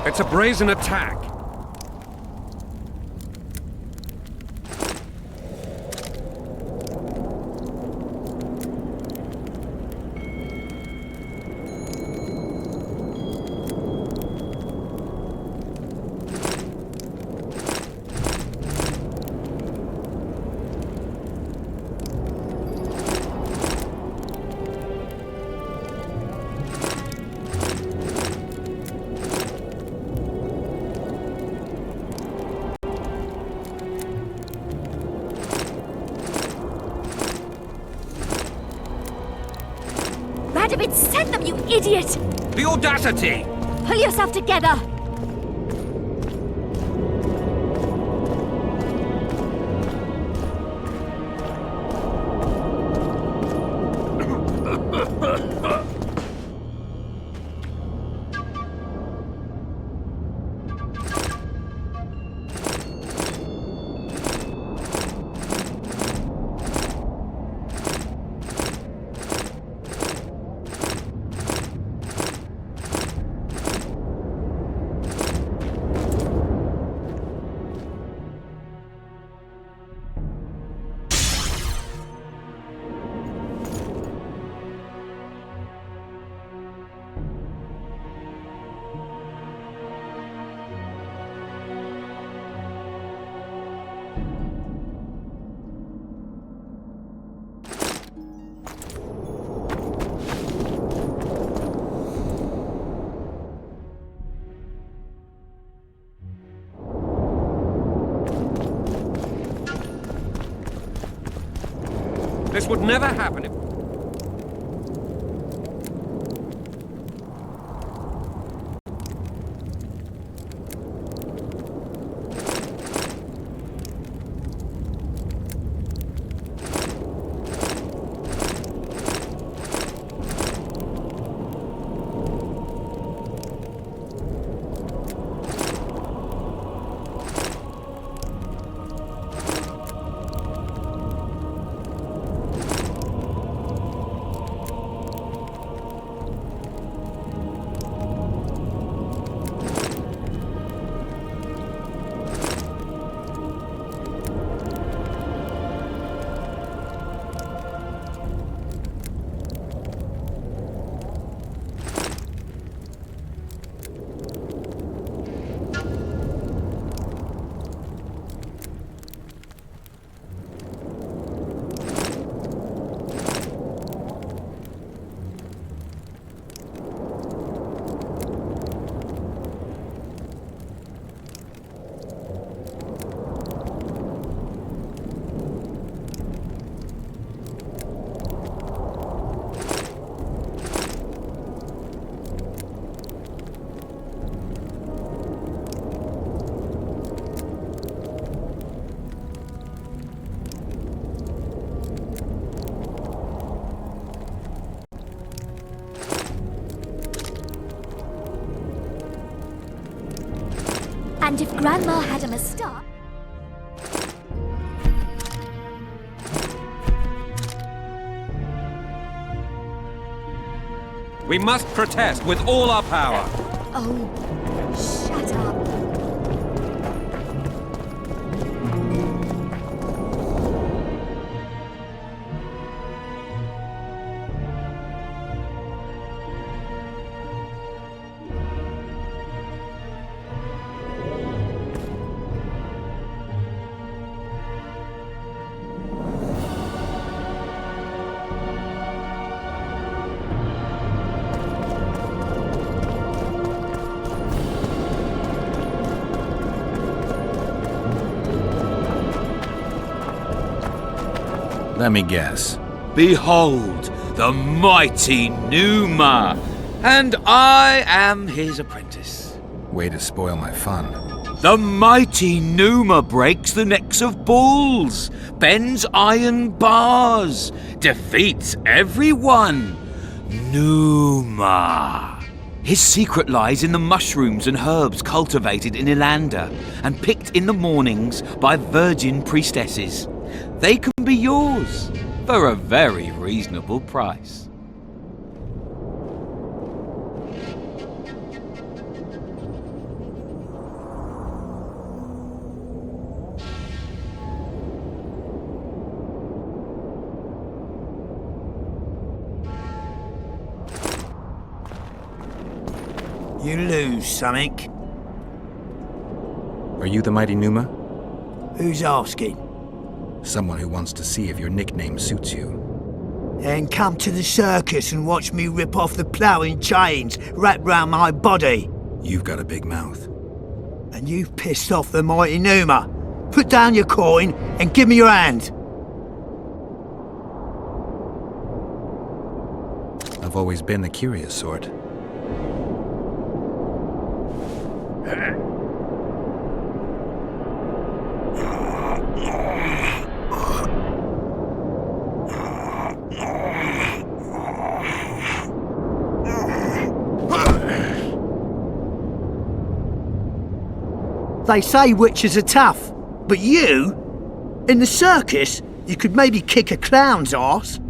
It's a brazen attack. Send them, you idiot! The audacity! Pull yourself together! This would never happen if... And if Grandma had a moustache... We must protest with all our power. Oh, shut up. Let me guess. Behold, the mighty Numa, and I am his apprentice. Way to spoil my fun. The mighty Numa breaks the necks of bulls, bends iron bars, defeats everyone. Numa. His secret lies in the mushrooms and herbs cultivated in Ilanda and picked in the mornings by virgin priestesses. They can be yours for a very reasonable price. You lose something. Are you the mighty Numa? Who's asking? Someone who wants to see if your nickname suits you. Then come to the circus and watch me rip off the ploughing chains wrapped round my body. You've got a big mouth. And you've pissed off the mighty Numa. Put down your coin and give me your hand. I've always been the curious sort. They say witches are tough, but you? In the circus, you could maybe kick a clown's arse.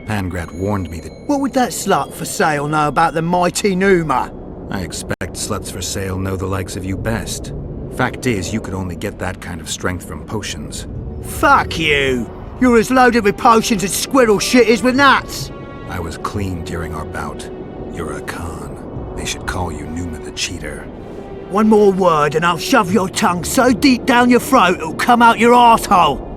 Pangrat warned me that... What would that slut for sale know about the mighty Numa? I expect sluts for sale know the likes of you best. Fact is, you could only get that kind of strength from potions. Fuck you! You're as loaded with potions as squirrel shit is with nuts! I was clean during our bout. You're a con. They should call you Numa the Cheater. One more word and I'll shove your tongue so deep down your throat it'll come out your arsehole.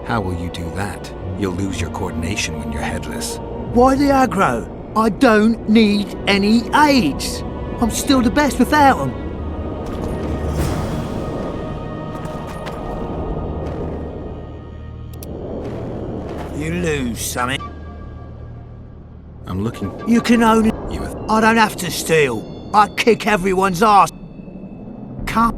How will you do that? You'll lose your coordination when you're headless. Why the aggro? I don't need any aids. I'm still the best without them. You lose something. I'm looking. You can only... I don't have to steal. I kick everyone's ass. Come.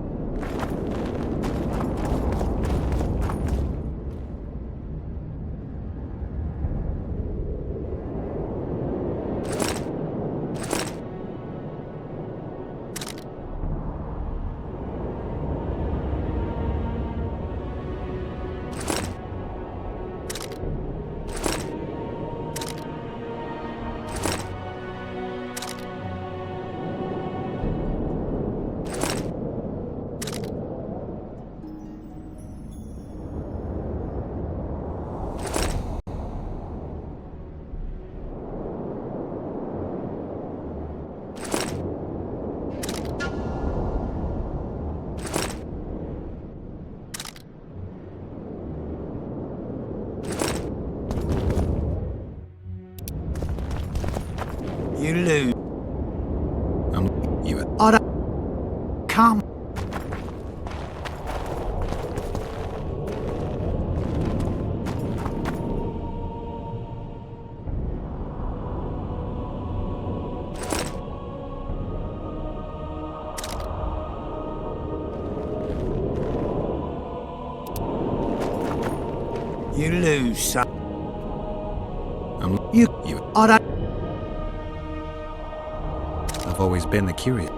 You lose. I don't... Come. You lose, son. I don't... I've always been the curious.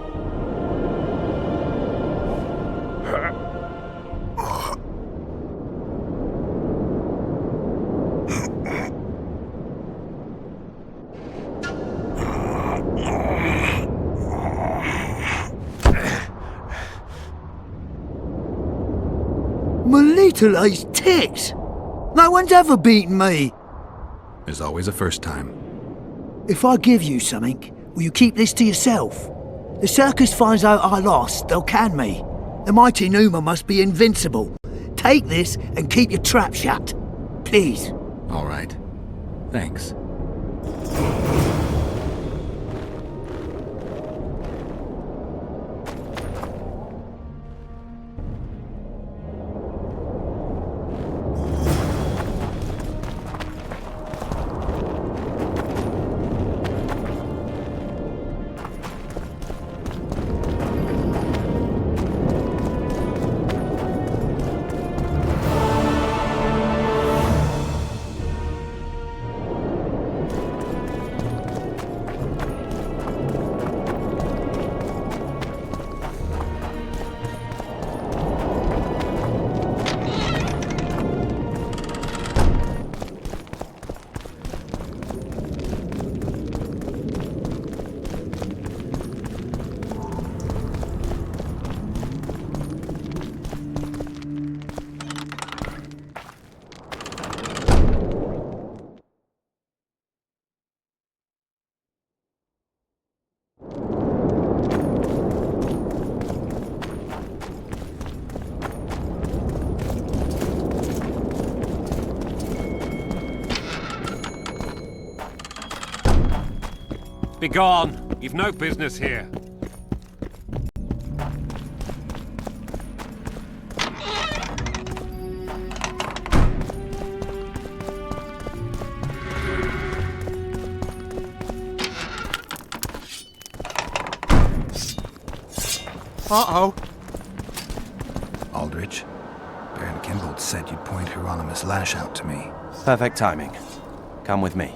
My little ace tits! No one's ever beaten me! There's always a first time. If I give you something, will you keep this to yourself? The circus finds out I lost, they'll can me. The mighty Numa must be invincible. Take this and keep your trap shut. Please. All right. Thanks. Begone! You've no business here. Uh-oh. Aldrich, Baron Kimbold said you'd point Hieronymus Lash out to me. Perfect timing. Come with me.